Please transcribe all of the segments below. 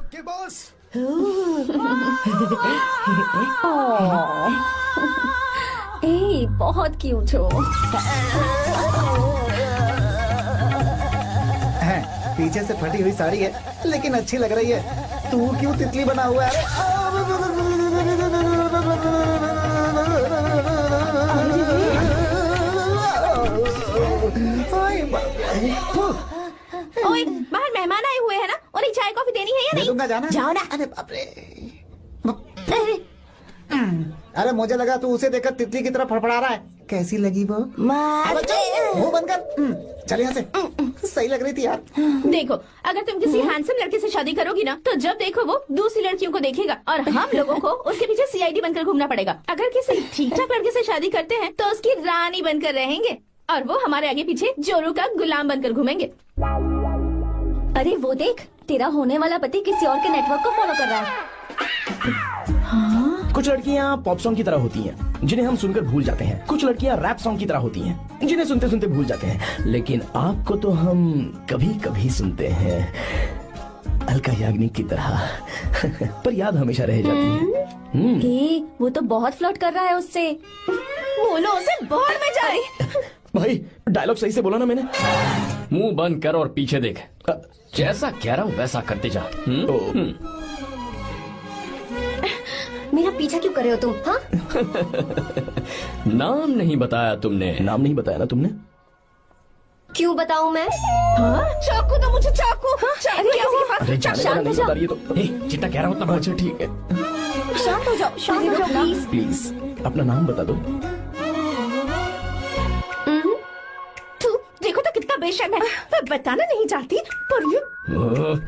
Okay boss. ए, बहुत cute हो। पीछे से फटी हुई साड़ी है लेकिन अच्छी लग रही है। तू क्यों तितली बना हुआ है? ओए, बाहर मेहमान आए हुए हैं ना, उन्हें चाय कॉफी देनी है या नहीं? दूंगा, जाना। जाओ ना। अरे बाप रे। अरे मुझे लगा तू उसे देखकर तितली की तरह फड़फड़ा रहा है। कैसी लगी वो? मुंह बंद कर। चल यहाँ से। सही लग रही थी यार। देखो, अगर तुम किसी हैंडसम लड़के से शादी करोगी ना, तो जब देखो वो दूसरी लड़कियों को देखेगा और हम लोगों को उसके पीछे सीआईडी बनकर घूमना पड़ेगा। अगर किसी ठीक ठाक लड़के से शादी करते हैं तो उसकी रानी बनकर रहेंगे और वो हमारे आगे पीछे जोरू का गुलाम बनकर घूमेंगे। अरे वो देख, तेरा होने वाला पति किसी और के नेटवर्क को फॉलो कर रहा है। हाँ? कुछ लड़कियाँ पॉप सॉन्ग की तरह होती हैं, जिन्हें हम सुनकर भूल जाते हैं। कुछ लड़कियाँ रैप सॉन्ग की तरह होती हैं, जिन्हें सुनते सुनते भूल जाते हैं। लेकिन आपको तो हम कभी कभी सुनते हैं, अलका याग्निक की तरह। पर याद हमेशा रह जाती है। वो तो बहुत फ्लर्ट कर रहा है उससे। बोलो उसे बाहर में जाए। भाई डायलॉग सही से बोला ना मैंने? मुंह बंद कर और पीछे देख। जैसा कह रहा हूँ वैसा करते जा। मेरा पीछा क्यों कर रहे हो तुम? हाँ? नाम नहीं बताया तुमने। नाम नहीं बताया ना तुमने? क्यों बताऊं मैं? चाकू दो मुझे, चाकू। अरे जाने वाला नहीं बता रही है तो। जितना कह रहा हूँ उतना। अच्छा ठीक है, शांत हो जाओ, शांत हो जाओ प्लीज। प्लीज अपना नाम बता दो। देखो तो कितना बेशर्म है। मैं बताना नहीं चाहती पर ये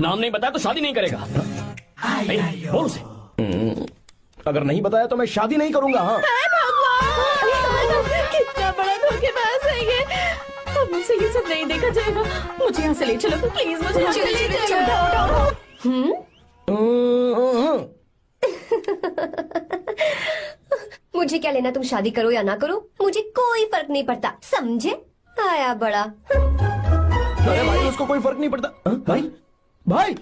नाम नहीं बताया तो शादी नहीं करेगा। बोल उसे। अगर नहीं बताया तो मैं शादी नहीं करूंगा। हाँ कितना बड़ा धोखेबाज है ये। अब मुझसे ये सब नहीं देखा जाएगा। मुझे यहाँ से ले चलो प्लीज, मुझे यहाँ से ले चलो। मुझे क्या लेना तुम शादी करो या ना करो, मुझे कोई फर्क नहीं पड़ता, समझे? आया बड़ा। अरे भाई उसको कोई फर्क नहीं पड़ता। भाई भाई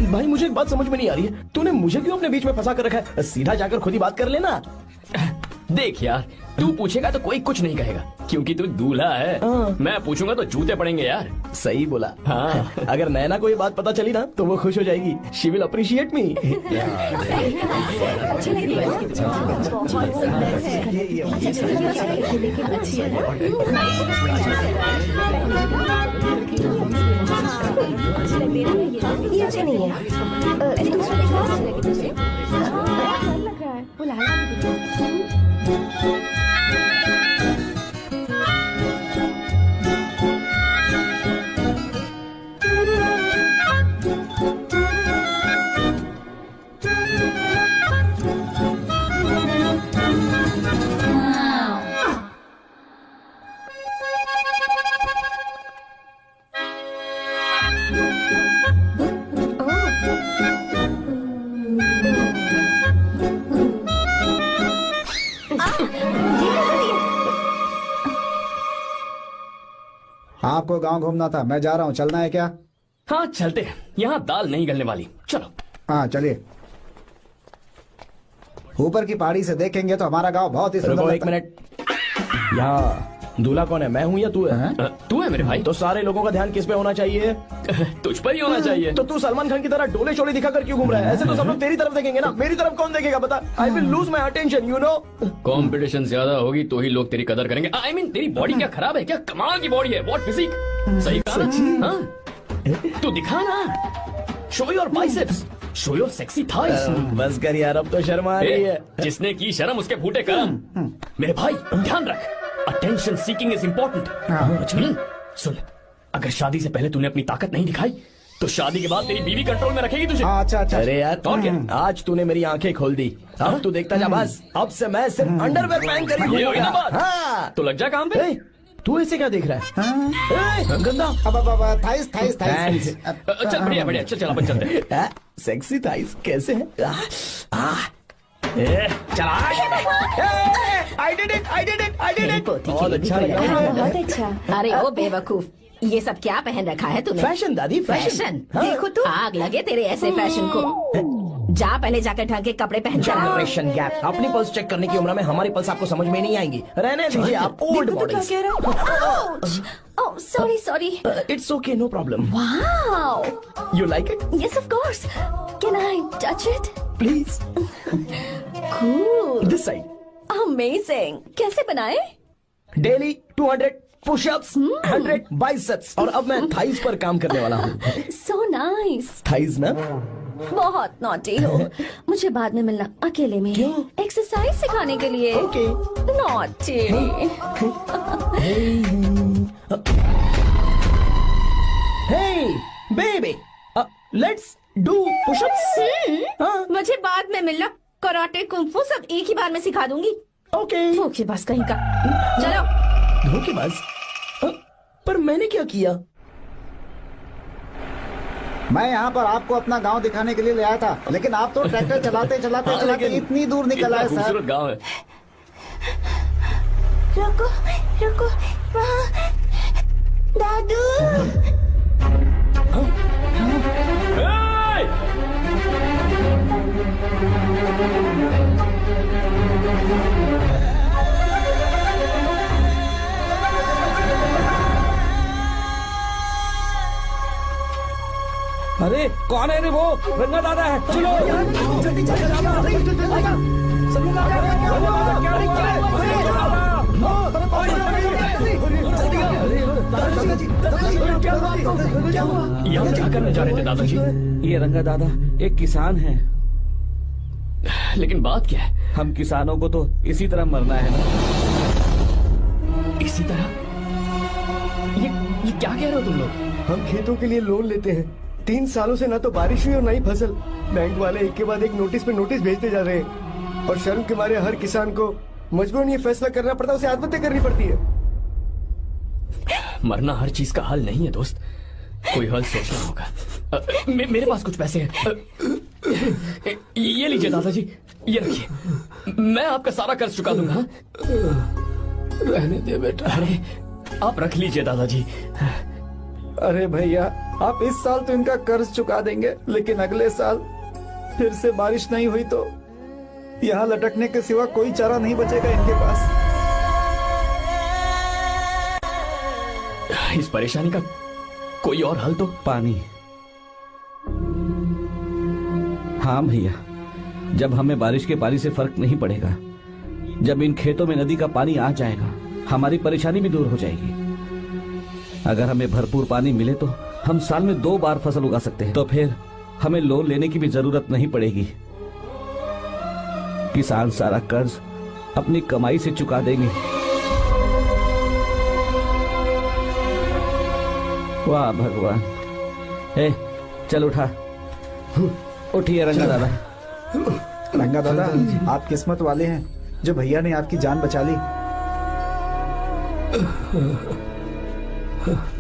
भाई मुझे एक बात समझ में नहीं आ रही है, तूने मुझे क्यों अपने बीच में फंसा कर रखा है? सीधा जाकर खुद ही बात कर लेना। देख यार, तू पूछेगा तो कोई कुछ नहीं कहेगा क्योंकि तू दूल्हा है। मैं पूछूंगा तो जूते पड़ेंगे यार। सही बोला। हाँ। अगर नैना को ये बात पता चली ना तो वो खुश हो जाएगी। शी विल अप्रिशिएट मी। ये अच्छा नहीं है। दूसरा आपको गांव घूमना था, मैं जा रहा हूँ, चलना है क्या? हाँ चलते हैं, यहाँ दाल नहीं गलने वाली। चलो। हाँ चलिए। ऊपर की पहाड़ी से देखेंगे तो हमारा गांव बहुत ही सुंदर। एक मिनट, यहाँ दूल्हा कौन है, मैं हूँ या तू है? तू है मेरे भाई। तो सारे लोगों का ध्यान किस पे होना चाहिए? तुझ पर ही होना चाहिए। तो तू सलमान खान की तरह डोले शोले दिखाकर क्यों घूम रहा है? ऐसे तो सब लोग तेरी तरफ देखेंगे ना, मेरी तरफ कौन देखेगा बता? I will lose my attention, you know. Competition ज्यादा होगी तो ही लोग तेरी कदर करेंगे। आई मीन तेरी बॉडी क्या खराब है क्या? कमाल की बॉडी है, व्हाट फिजिक। सही कहा ना? हाँ? तू दिखा ना, show your biceps, show your sexy thighs. बस कर यार, अब तो शर्मा आ रही है। जिसने की शर्म उसके फूटे करम। मेरे भाई ध्यान रख, अटेंशन सीकिंग इज इम्पोर्टेंट। सुन, अगर शादी से पहले तूने अपनी ताकत नहीं दिखाई तो शादी के बाद तेरी बीवी कंट्रोल में रखेगी तुझे। अच्छा अच्छा। अरे यार और क्या? आज तूने मेरी आंखें खोल दी। अब तू देखता जा बस, अब से मैं सिर्फ अंडरवेयर पहन कर ही ये हुई ना बात? हाँ। तो लग जा काम पे। तू ऐसे क्या देख रहा है? गंदा। अब थाइस थाइस थाइस। चल बढ़िया बढ़िया, चल चल अपन चलते हैं। सेक्सी थाइस कैसे है? चला। I did it, I did it, I did it। बहुत अच्छा लगा। बहुत अच्छा। अरे ओ बेवकूफ, ये सब क्या पहन रखा है तूने? फैशन दादी, फैशन? हाँ। देखो तो आग लगे तेरे ऐसे फैशन को। जा पहले जाकर ढंग के कपड़े पहन कर आ। Generation gap. अपनी पल्स चेक करने की उम्र में हमारी पल्स आपको समझ में नहीं आएंगी। रहने दीजिए, आप old models. Oh sorry sorry. It's okay, no problem. Wow, you like it? Yes of course, can I touch it? Please. Cool, this side. Amazing. कैसे बनाए? डेली 200 पुशअप्स, 100 बाइसेप्स, और अब मैं थाइस पर काम करने वाला हूँ। So nice. थाइस ना? बहुत नॉटी हो। मुझे बाद में मिलना अकेले में। क्यों? एक्सरसाइज सिखाने के लिए। Okay. Naughty. Hey, baby, let's do push-ups. हाँ, मुझे बाद में मिलना। कराटे कुंफू सब एक ही बार में सिखा दूंगी। ओके। धोखेबाज कहीं का। चलो। धोखेबाज? पर मैंने क्या किया? मैं यहाँ पर आपको अपना गांव दिखाने के लिए ले आया था, लेकिन आप तो ट्रैक्टर चलाते चलाते हाँ, चलाते लेकिन इतनी दूर निकल इतना आए सर। खूबसूरत गांव है। रुको रुको, वहाँ दादू। अरे कौन है रे वो? रंगा दादा है। चलो यहाँ क्या करने जा रहे थे दादाजी? ये रंगा दादा एक किसान है। लेकिन बात क्या है? हम किसानों को तो इसी तरह मरना है ना। इसी तरह? ये क्या कह रहे हो तुम लोग? हम खेतों के लिए लोन लेते हैं। 3 सालों से ना तो बारिश हुई और ना ही फसल। बैंक वाले एक के बाद एक नोटिस पे नोटिस भेजते जा रहे हैं, और शर्म के मारे हर किसान को मजबूरन ये फैसला करना पड़ता है, उसे आत्महत्या करनी पड़ती है। मरना हर चीज का हल नहीं है दोस्त, कोई हल सोचना होगा। मेरे पास कुछ पैसे हैं। ये लीजिए दादाजी, ये रखिए, मैं आपका सारा कर्ज चुका दूंगा। रहने दे बेटा। अरे आप रख लीजिए दादाजी। अरे भैया, आप इस साल तो इनका कर्ज चुका देंगे, लेकिन अगले साल फिर से बारिश नहीं हुई तो यहाँ लटकने के सिवा कोई चारा नहीं बचेगा इनके पास। इस परेशानी का कोई और हल तो? पानी। हाँ भैया, जब हमें बारिश के पानी से फर्क नहीं पड़ेगा, जब इन खेतों में नदी का पानी आ जाएगा, हमारी परेशानी भी दूर हो जाएगी। अगर हमें भरपूर पानी मिले तो हम साल में 2 बार फसल उगा सकते हैं। तो फिर हमें लोन लेने की भी जरूरत नहीं पड़ेगी। किसान सारा कर्ज अपनी कमाई से चुका देंगे। वाह भगवान। ए, चल उठा। उठिए रंगा दादा। रंगा दादा, आप किस्मत वाले हैं जो भैया ने आपकी जान बचा ली।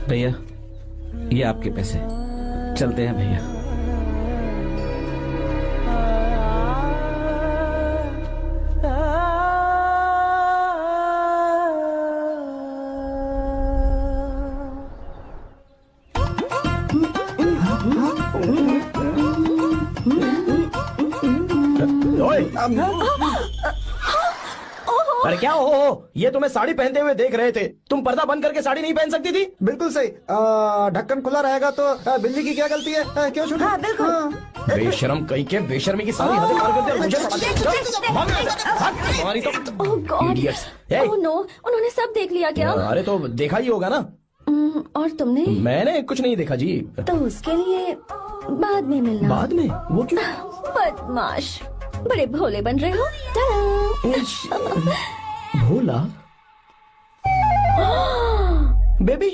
भैया, ये आपके पैसे। चलते हैं भैया। अरे क्या हो? ये तुम्हें साड़ी पहनते हुए देख रहे थे। तुम पर्दा बंद करके साड़ी नहीं पहन सकती थी? बिल्कुल सही। ढक्कन खुला रहेगा तो बिल्ली की क्या गलती है? क्यों छूटी? हाँ, बिल्कुल। बेशरम कहीं के, बेशर्मी की सारी हदें पार कर दी। मुझे तुम्हारी तो ओह गॉड। Idiots. ओह नो, उन्होंने सब देख लिया क्या? अरे तो देखा ही होगा ना। और तुमने? मैंने कुछ नहीं देखा जी। तो उसके लिए बाद में मिलना। बाद में? वो क्यों? बदमाश, बड़े भोले बन रहे हो। टाडा। भोला? बेबी,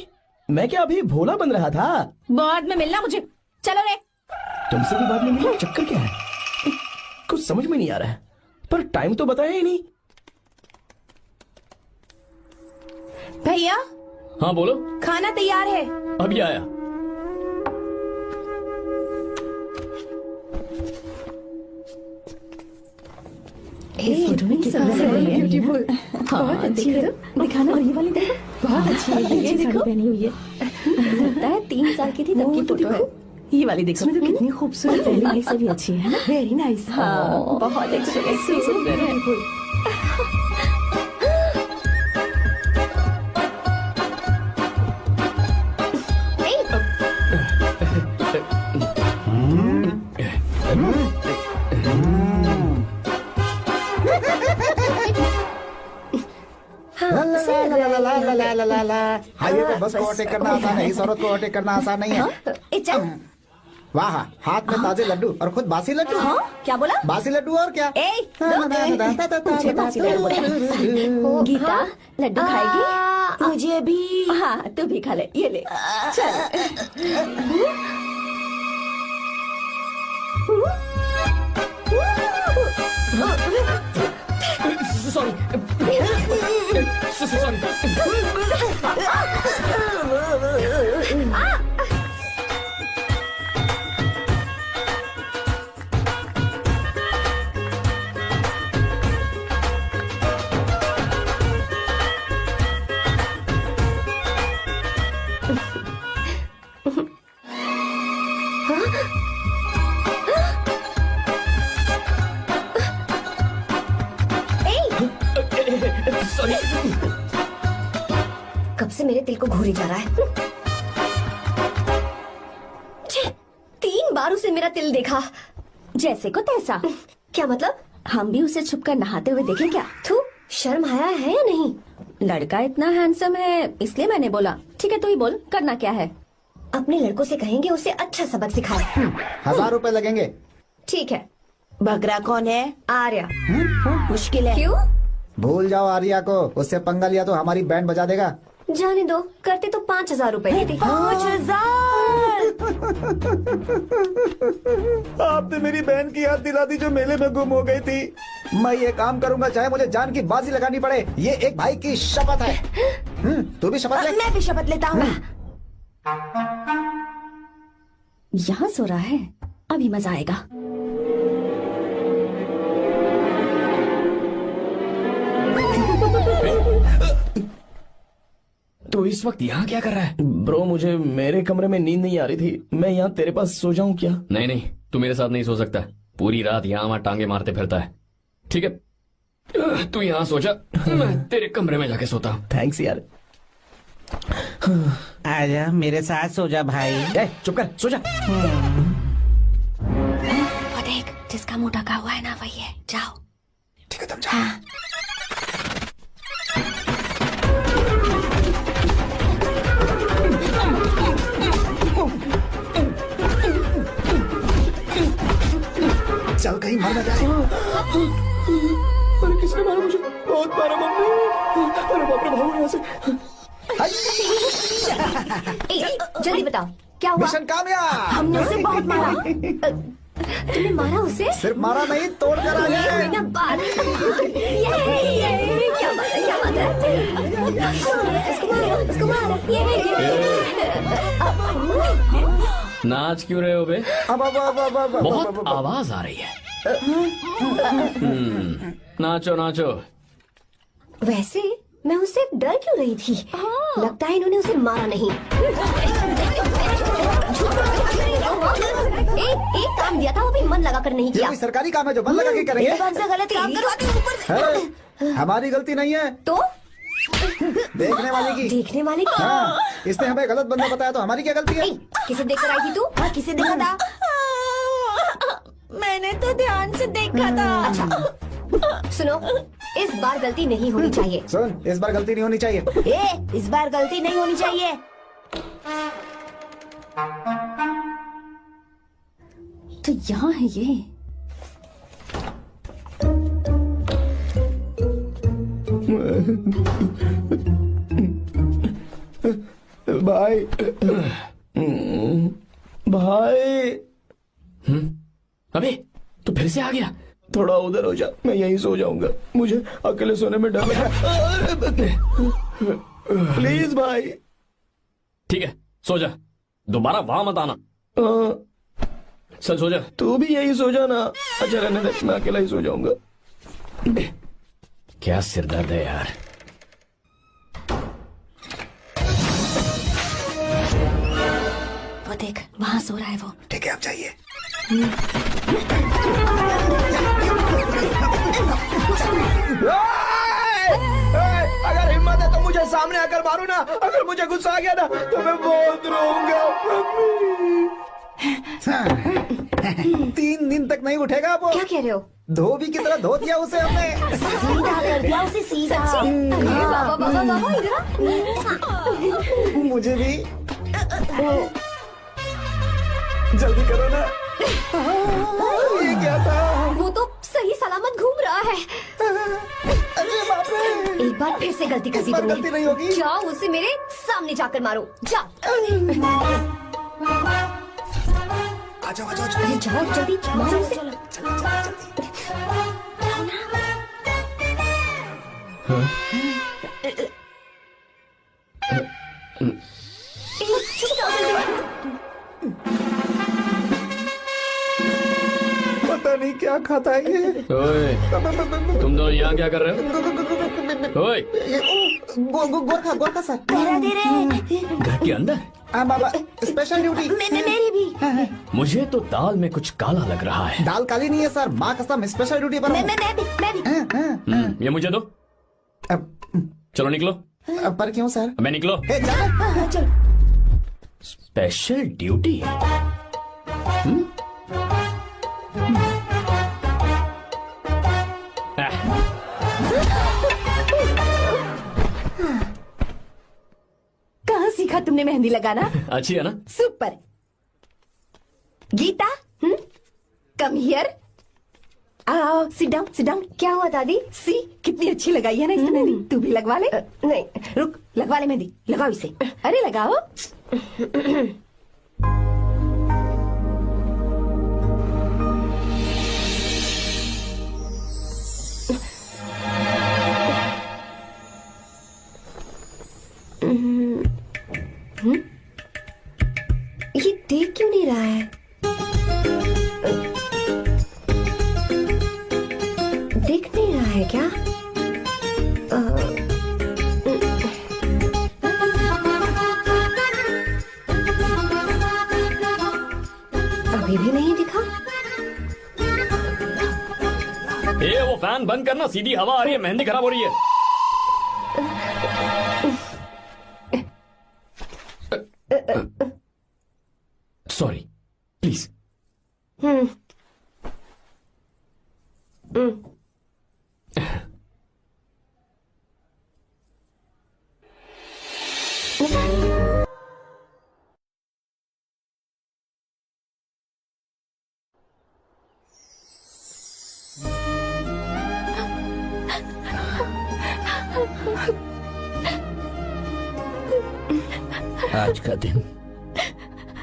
मैं क्या अभी भोला बन रहा था? बाद में मिलना मुझे। चलो रे। तुमसे भी बाद में मिलना? चक्कर क्या है? कुछ समझ में नहीं आ रहा है। पर टाइम तो बताया ही नहीं। भैया, हाँ बोलो। खाना तैयार है। अभी आया। फोटो में कितना ब्यूटीफुल। हाँ, देखो दिखाना। और ये वाली देखो, बहुत अच्छी है। ये साड़ी पहनी हुई है। लगता है 3 साल की थी तब की फोटो है। ये वाली देखो तो कितनी खूबसूरत है। पहले वाली से भी अच्छी है ना। Very nice. हाँ, बहुत एक्सप्रेसिव सुंदर है। हाईवे पे बस को ओवरटेक करना आसान है, इस औरत को ओवरटेक करना आसान नहीं है। वाह, हाथ में ताजे लड्डू और खुद बासी लड्डू। हाँ, क्या बोला? बासी लड्डू और क्या? मुझे बासी लड्डू बोला। गीता लड्डू खाएगी? मुझे भी। हाँ, तू भी खा ले, ये ले। चल। Sorry sorry. सॉरी। कब से मेरे दिल को घूरी जा रहा है। 3 बार उसे मेरा तिल देखा। जैसे को तैसा। क्या मतलब? हम भी उसे छुपकर नहाते हुए देखें क्या? तू शर्म आया है या नहीं? लड़का इतना हैंडसम है इसलिए मैंने बोला। ठीक है तू ही बोल, करना क्या है? अपने लड़कों से कहेंगे उसे अच्छा सबक सिखाए। 1000 रुपए लगेंगे। ठीक है। बगरा कौन है? आर्या। मुश्किल है। क्यों? भूल जाओ आर्या को, उससे पंगा लिया तो हमारी बैंड बजा देगा। जाने दो, करते तो 5000 रुपए देते। 5000। आपने मेरी बहन की याद दिला दी जो मेले में गुम हो गई थी। मैं ये काम करूंगा चाहे मुझे जान की बाजी लगानी पड़े। ये एक भाई की शपथ है। तू भी शपथ ले। मैं भी शपथ लेता हूँ। यहाँ सो रहा है, अभी मजा आएगा। तो इस वक्त यहाँ क्या कर रहा है? ब्रो मुझे मेरे कमरे में नींद नहीं आ रही थी, मैं यहाँ तेरे पास सो जाऊं क्या? नहीं नहीं, तू मेरे साथ नहीं सो सकता। पूरी रात यहाँ वहाँ टांगे मारते फिरता है। ठीक है तू यहाँ सो जा, मैं तेरे कमरे में जाके सोता हूँ। थैंक्स यार। आजा मेरे साथ सो जा भाई। चुप कर, सो जा। वो देख, जिसका मुंह ढका हुआ है ना वही है। जाओ। ठीक है तुम जाओ। चल कहीं मर न जाए। अरे किसने मारा मुझे? बहुत मारा मम्मी। अरे बाप रे, भागो यहाँ से। जल्दी बताओ क्या हुआ? मिशन कामयाब। हमने उसे बहुत मारा। तुमने मारा उसे? सिर्फ मारा नहीं, तोड़ कर आ गए। क्या बात है? उसको मारो। नाच क्यों रहे हो बे? अब बहुत आवाज आ रही है। नाचो नाचो। वैसे मैं उससे डर क्यों रही थी? लगता है इन्होंने उसे मारा नहीं। एक काम दिया था वो भी मन लगा कर नहीं ये किया। कोई सरकारी काम है जो मन लगा के करेंगे? गलत काम करवाते हो ऊपर से। है, हमारी गलती नहीं है, तो देखने वाले की। देखने वाले की। हाँ, इसने हमें गलत बंदा बताया तो हमारी क्या गलती है? किसे देखकर आई थी तू? किसे देखा था? मैंने तो ध्यान से देखा था। अच्छा सुनो, इस बार गलती नहीं होनी चाहिए। सुन, इस बार गलती नहीं होनी चाहिए। इस बार गलती नहीं होनी चाहिए। तो यहाँ है ये। भाई भाई। अबे तू फिर से आ गया? थोड़ा उधर हो जा, मैं यहीं सो जाऊंगा। मुझे अकेले सोने में डर लग रहा है। प्लीज भाई। ठीक है सो जा, दोबारा वहां मत आना। चल सो जा। तू भी यहीं सो जाना। अच्छा रहने दे, मैं अकेला ही सो जाऊंगा। क्या सिरदर्द है यार। देख वहाँ सो रहा है वो। ठीक है, आप जाइए। अगर हिम्मत है तो मुझे सामने आकर मारो ना। अगर मुझे गुस्सा आ गया ना तो मैं बहुत रोऊंगा। 3 दिन तक नहीं उठेगा वो। क्या कह रहे हो? धोबी की तरह धो दिया उसे हमने। सीधा कर दिया उसे, सीधा। अरे बाबा बाबा बाबा इधर। मुझे भी जल्दी करो ना। ये क्या था? वो तो सही सलामत घूम रहा है। अरे बाप रे! एक बार फिर से गलती कर दी इस बार तुमने। गलती नहीं होगी। जाओ उसे मेरे सामने जाकर मारो, जाओ। आ जाओ, आ जाओ, अरे जाओ जल्दी मारो उसे। पता नहीं क्या खाता है ये। ओए, तुम दोनों यहाँ क्या कर रहे हो? ओए, गोरखा गोरखा सर। घर के अंदर? हाँ बाबा, स्पेशल ड्यूटी। मेरी भी। मुझे तो दाल में कुछ काला लग रहा है। दाल काली नहीं है सर, माँ कसम स्पेशल ड्यूटी पर हूँ। मैं भी। ये मुझे दो। चलो निकलो। पर क्यों सर? मैं निकलो। ए, जाओ। चल। Special duty? कहाँ सीखा तुमने मेहंदी लगाना? अच्छी है ना? सुपर। Geeta, come here. आओ, सिट डाउन, सिट डाउन। क्या हुआ दादी? सी कितनी अच्छी लगाई है ना इसने मेहंदी। तू भी लगवा ले। नहीं, रुक, लगवा ले मेहंदी, लगाओ इसे। अरे लगाओ। ये देख क्यों नहीं रहा है? देख नहीं रहा है क्या? अभी भी नहीं दिखा। वो फैन बंद करना, सीधी हवा आ रही है, मेहंदी खराब हो रही है। Sorry, please.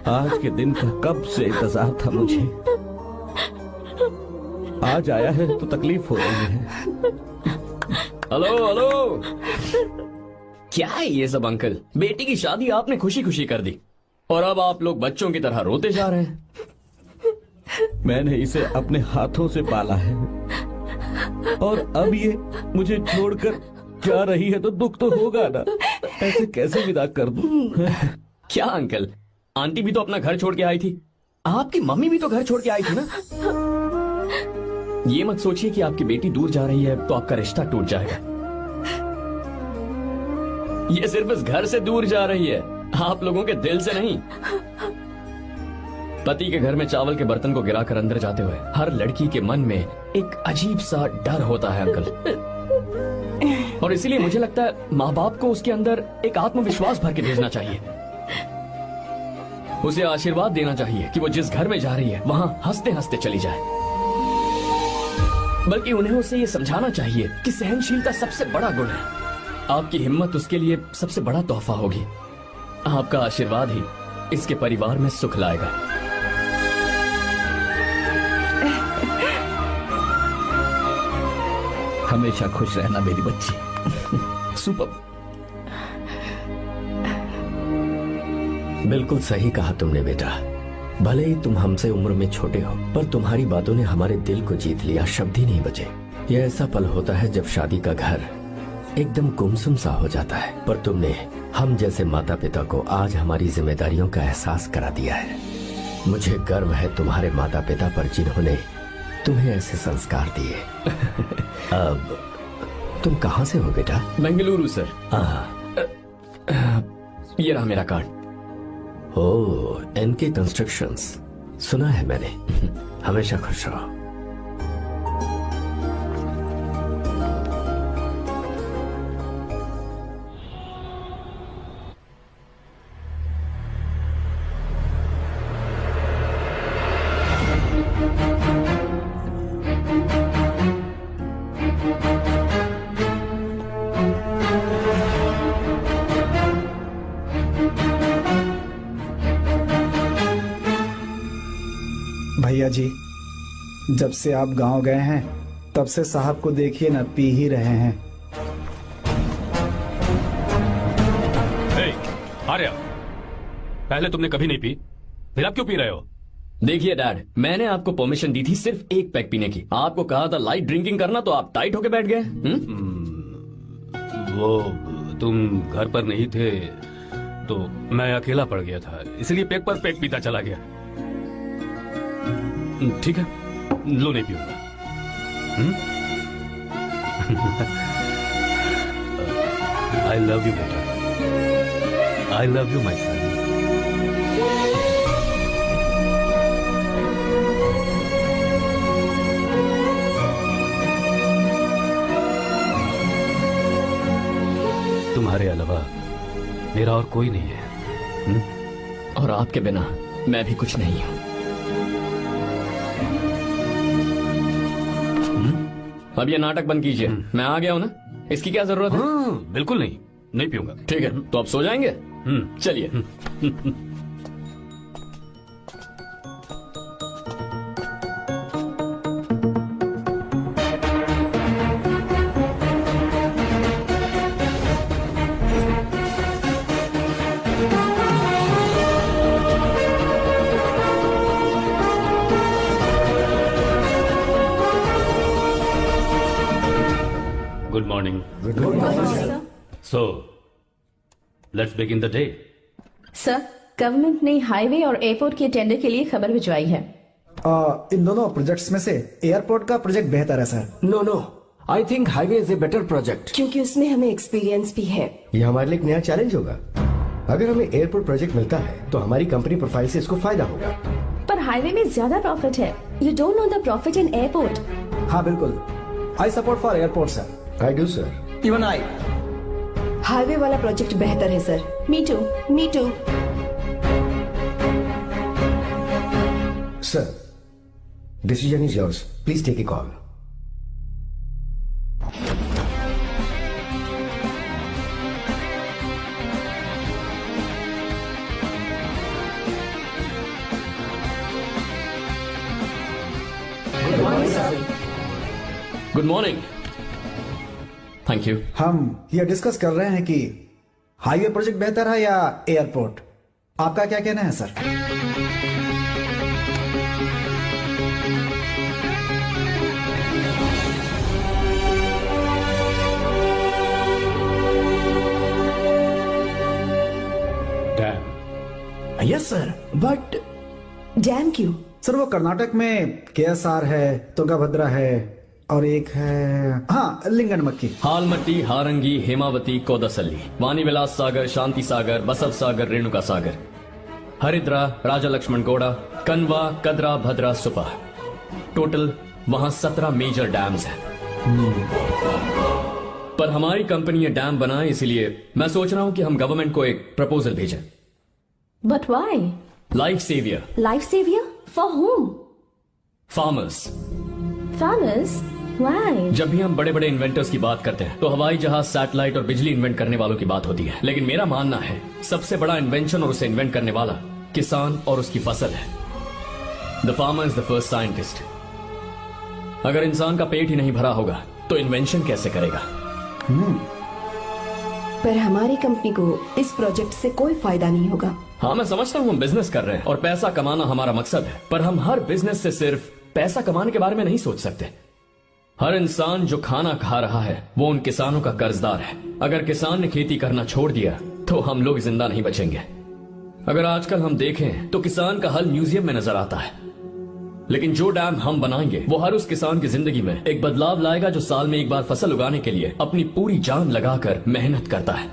आज के दिन का कब से इंतजार था मुझे। आज आया है तो तकलीफ हो रही है। हेलो हेलो, क्या है ये सब अंकल? बेटी की शादी आपने खुशी खुशी कर दी और अब आप लोग बच्चों की तरह रोते जा रहे हैं। मैंने इसे अपने हाथों से पाला है और अब ये मुझे छोड़कर जा रही है तो दुख तो होगा ना। ऐसे कैसे विदा कर दूं? क्या अंकल, आंटी भी तो अपना घर छोड़ के आई थी, आपकी मम्मी भी तो घर छोड़ के आई थी ना। ये मत सोचिए कि आपकी बेटी दूर जा रही है तो आपका रिश्ता टूट जाएगा। ये सिर्फ इस घर से दूर जा रही है, आप लोगों के दिल से नहीं। पति के घर में चावल के बर्तन को गिराकर अंदर जाते हुए हर लड़की के मन में एक अजीब सा डर होता है अंकल, और इसीलिए मुझे लगता है माँ बाप को उसके अंदर एक आत्मविश्वास भर के भेजना चाहिए। उसे आशीर्वाद देना चाहिए कि वो जिस घर में जा रही है वहां हंसते हंसते चली जाए। बल्कि उन्हें उसे ये समझाना चाहिए कि सहनशीलता सबसे बड़ा गुण है। आपकी हिम्मत उसके लिए सबसे बड़ा तोहफा होगी। आपका आशीर्वाद ही इसके परिवार में सुख लाएगा। हमेशा खुश रहना मेरी बच्ची। सुपर। बिल्कुल सही कहा तुमने बेटा। भले ही तुम हमसे उम्र में छोटे हो, पर तुम्हारी बातों ने हमारे दिल को जीत लिया, शब्द ही नहीं बचे। यह ऐसा पल होता है जब शादी का घर एकदम गुमसुम सा हो जाता है। पर तुमने हम जैसे माता पिता को आज हमारी जिम्मेदारियों का एहसास करा दिया है। मुझे गर्व है तुम्हारे माता पिता पर जिन्होंने तुम्हें ऐसे संस्कार दिए। अब तुम कहाँ से हो बेटा? बेंगलुरु सर। ये रहा मेरा कार्ड। ओह, एनके कंस्ट्रक्शंस, सुना है मैंने। हमेशा खुश रहो। भैया जी, जब से आप गांव गए हैं तब से साहब को देखिए ना, पी ही रहे हैं। आर्या, पहले तुमने कभी नहीं पी, फिर आप क्यों पी रहे हो? देखिए डैड, मैंने आपको परमिशन दी थी सिर्फ एक पैक पीने की। आपको कहा था लाइट ड्रिंकिंग करना, तो आप टाइट होके बैठ गए। वो तुम घर पर नहीं थे तो मैं अकेला पड़ गया था, इसलिए पैक पर पैक पीता चला गया। ठीक है, लो नहीं पीऊंगा। आई लव यू बेटा, I love you my friend. तुम्हारे अलावा मेरा और कोई नहीं है। और आपके बिना मैं भी कुछ नहीं हूं। अब ये नाटक बंद कीजिए। मैं आ गया हूं ना, इसकी क्या जरूरत है? बिल्कुल नहीं, नहीं पीऊंगा। ठीक है, तो आप सो जाएंगे? चलिए। Good morning. Good morning, sir. So, let's begin the day. Sir, government ने हाईवे और एयरपोर्ट के टेंडर के लिए खबर भिजवाई है। इन दोनों प्रोजेक्ट्स में से एयरपोर्ट का प्रोजेक्ट बेहतर है sir. No no, I think highway is a better project. क्योंकि उसमें हमें एक्सपीरियंस भी है। ये हमारे लिए एक नया चैलेंज होगा। अगर हमें एयरपोर्ट प्रोजेक्ट मिलता है तो हमारी कंपनी प्रोफाइल से इसको फायदा होगा। पर हाईवे में ज्यादा प्रॉफिट है। You don't know the profit in airport. हाँ बिल्कुल, I support for airport sir. I do sir. Even I. Highway वाला प्रोजेक्ट बेहतर है sir. Me too. Me too. Sir, decision is yours, please take a call. Good morning. Thank you. हम ये discuss कर रहे हैं कि हाईवे प्रोजेक्ट बेहतर है या एयरपोर्ट। आपका क्या कहना है sir? Dam. Yes sir, but dam क्यों? सर वो कर्नाटक में केएसआर है, तुंगाभद्रा है और एक है हाँ लिंगन मक्की। हालमट्टी, हारंगी, हेमावती, कोदसल्ली, वानी विलास सागर, शांति सागर, बसव सागर, रेणुका सागर, हरिद्रा, राजा लक्ष्मण गौड़ा, कनवा, कदरा, भद्रा, सुपा। टोटल वहां 17 मेजर डैम्स हैं। पर हमारी कंपनी ये डैम बनाए, इसलिए मैं सोच रहा हूं कि हम गवर्नमेंट को एक प्रपोजल भेजें। But why? Life saviour. Life saviour for home? Farmers. Farmers? Why? जब भी हम बड़े बड़े इन्वेंटर्स की बात करते हैं तो हवाई जहाज, सैटेलाइट और बिजली इन्वेंट करने वालों की बात होती है, लेकिन मेरा मानना है सबसे बड़ा इन्वेंशन और उसे इन्वेंट करने वाला किसान और उसकी फसल है। The farmer is the first scientist. अगर इंसान का पेट ही नहीं भरा होगा तो इन्वेंशन कैसे करेगा? पर हमारी कंपनी को इस प्रोजेक्ट से कोई फायदा नहीं होगा। हाँ मैं समझता हूँ हम बिजनेस कर रहे हैं और पैसा कमाना हमारा मकसद है, पर हम हर बिजनेस से सिर्फ पैसा कमाने के बारे में नहीं सोच सकते। हर इंसान जो खाना खा रहा है वो उन किसानों का कर्जदार है। अगर किसान ने खेती करना छोड़ दिया तो हम लोग जिंदा नहीं बचेंगे। अगर आजकल हम देखें तो किसान का हल म्यूजियम में नजर आता है, लेकिन जो डैम हम बनाएंगे वो हर उस किसान की जिंदगी में एक बदलाव लाएगा जो साल में एक बार फसल उगाने के लिए अपनी पूरी जान लगाकर मेहनत करता है।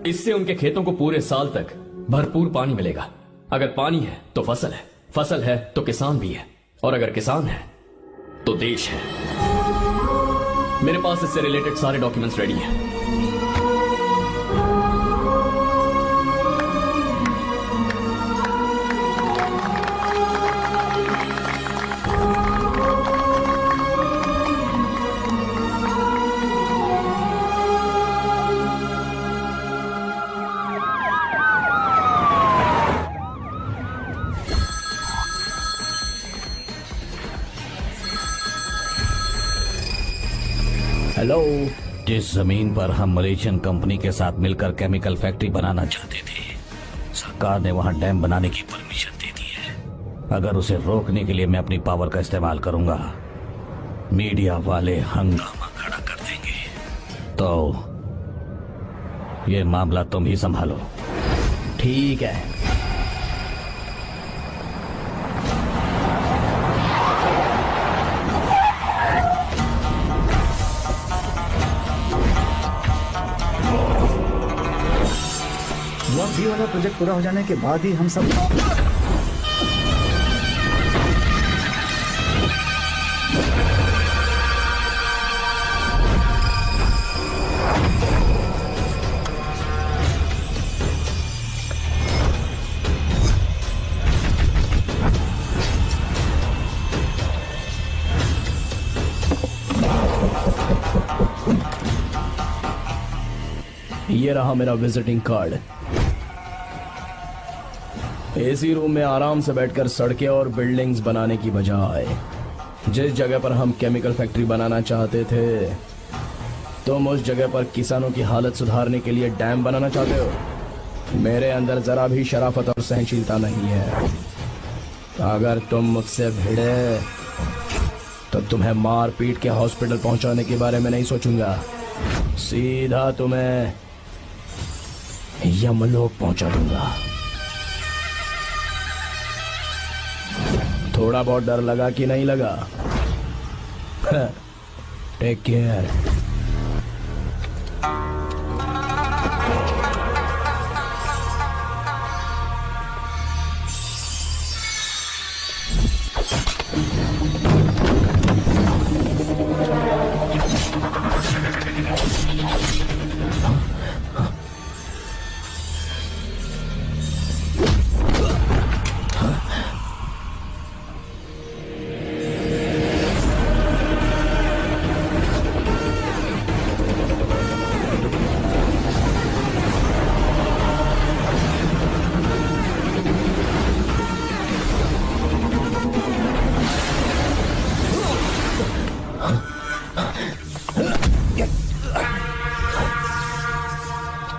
इससे उनके खेतों को पूरे साल तक भरपूर पानी मिलेगा। अगर पानी है तो फसल है, फसल है तो किसान भी है, और अगर किसान है तो देश है। मेरे पास इससे रिलेटेड सारे डॉक्यूमेंट्स रेडी हैं। हेलो। जिस जमीन पर हम मलेशियन कंपनी के साथ मिलकर केमिकल फैक्ट्री बनाना चाहते थे, सरकार ने वहां डैम बनाने की परमिशन दे दी है। अगर उसे रोकने के लिए मैं अपनी पावर का इस्तेमाल करूंगा, मीडिया वाले हंगामा खड़ा कर देंगे। तो ये मामला तुम ही संभालो। ठीक है। ये वाला प्रोजेक्ट पूरा हो जाने के बाद ही हम सब ये रहा मेरा विजिटिंग कार्ड। एसी रूम में आराम से बैठकर सड़कें और बिल्डिंग्स बनाने की बजाय जिस जगह पर हम केमिकल फैक्ट्री बनाना चाहते थे, तुम उस जगह पर किसानों की हालत सुधारने के लिए डैम बनाना चाहते हो। मेरे अंदर जरा भी शराफत और सहनशीलता नहीं है। अगर तुम मुझसे भिड़े तो तुम्हें मार पीट के हॉस्पिटल पहुंचाने के बारे में नहीं सोचूंगा, सीधा तुम्हें यमलोक पहुंचा दूंगा। थोड़ा बहुत डर लगा कि नहीं लगा? Take care.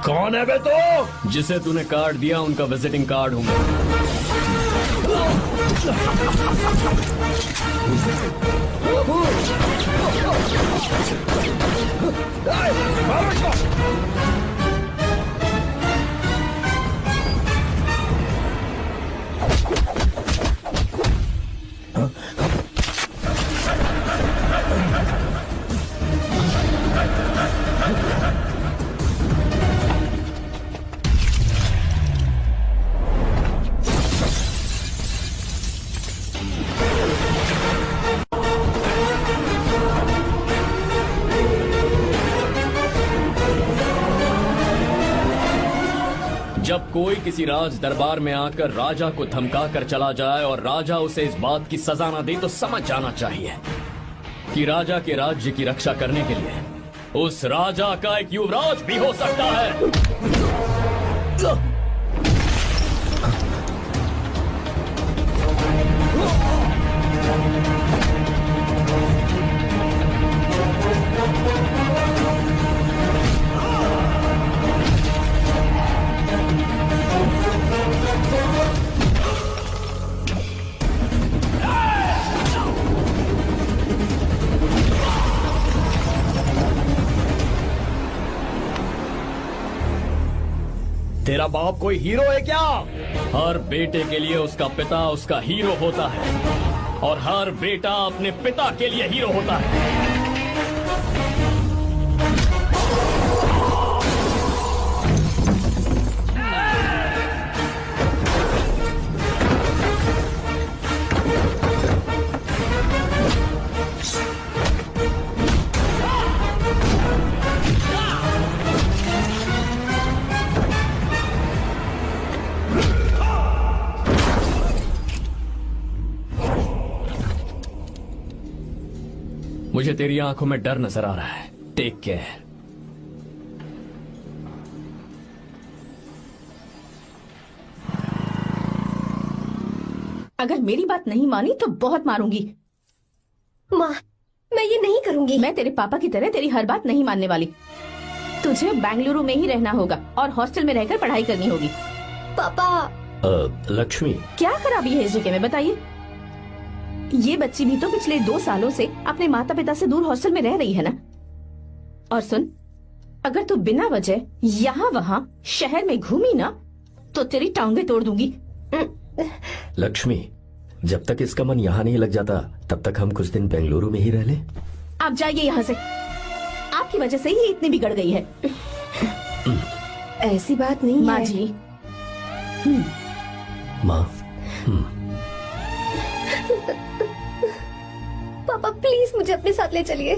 कौन है बे तो? जिसे तूने कार्ड दिया उनका विजिटिंग कार्ड हूं मैं। जब कोई किसी राज दरबार में आकर राजा को धमका कर चला जाए और राजा उसे इस बात की सजा न दे, तो समझ जाना चाहिए कि राजा के राज्य की रक्षा करने के लिए उस राजा का एक युवराज भी हो सकता है। तेरा बाप कोई हीरो है क्या? हर बेटे के लिए उसका पिता उसका हीरो होता है और हर बेटा अपने पिता के लिए हीरो होता है। मुझे तेरी आंखों में डर नजर आ रहा है। Take care. अगर मेरी बात नहीं मानी तो बहुत मारूंगी। माँ, मैं ये नहीं करूंगी। मैं तेरे पापा की तरह तेरी हर बात नहीं मानने वाली। तुझे बेंगलुरु में ही रहना होगा और हॉस्टल में रहकर पढ़ाई करनी होगी। पापा। लक्ष्मी, क्या खराबी है इस जगह में बताइए? ये बच्ची भी तो पिछले 2 सालों से अपने माता पिता से दूर हॉस्टल में रह रही है ना। और सुन, अगर तू बिना वजह यहाँ वहाँ शहर में घूमी ना तो तेरी टांगे तोड़ दूंगी। लक्ष्मी, जब तक इसका मन यहाँ नहीं लग जाता तब तक हम कुछ दिन बेंगलुरु में ही रह लें। आप जाइए यहाँ से। आपकी वजह से ही इतनी बिगड़ गई है। ऐसी बात नहीं माँ है। जी। माँ। पापा प्लीज मुझे अपने साथ ले चलिए।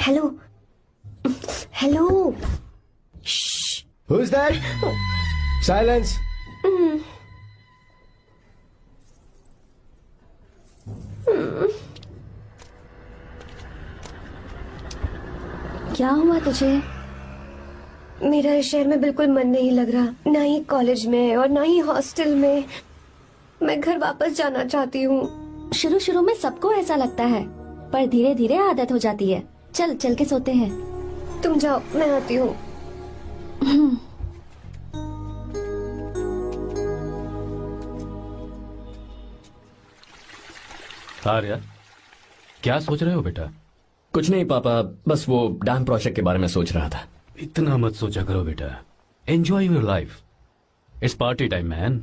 Hello hello. Who's that? Silence. क्या हुआ तुझे? मेरा इस शहर में बिल्कुल मन नहीं लग रहा, ना ही कॉलेज में और ना ही हॉस्टल में। मैं घर वापस जाना चाहती हूँ। शुरू शुरू में सबको ऐसा लगता है, पर धीरे धीरे आदत हो जाती है। चल चल के सोते हैं। तुम जाओ, मैं आती हूँ। आर्या, क्या सोच रहे हो बेटा? कुछ नहीं पापा, बस वो डैम प्रोजेक्ट के बारे में सोच रहा था। इतना मत सोचा करो बेटा। Enjoy your life. It's party time man.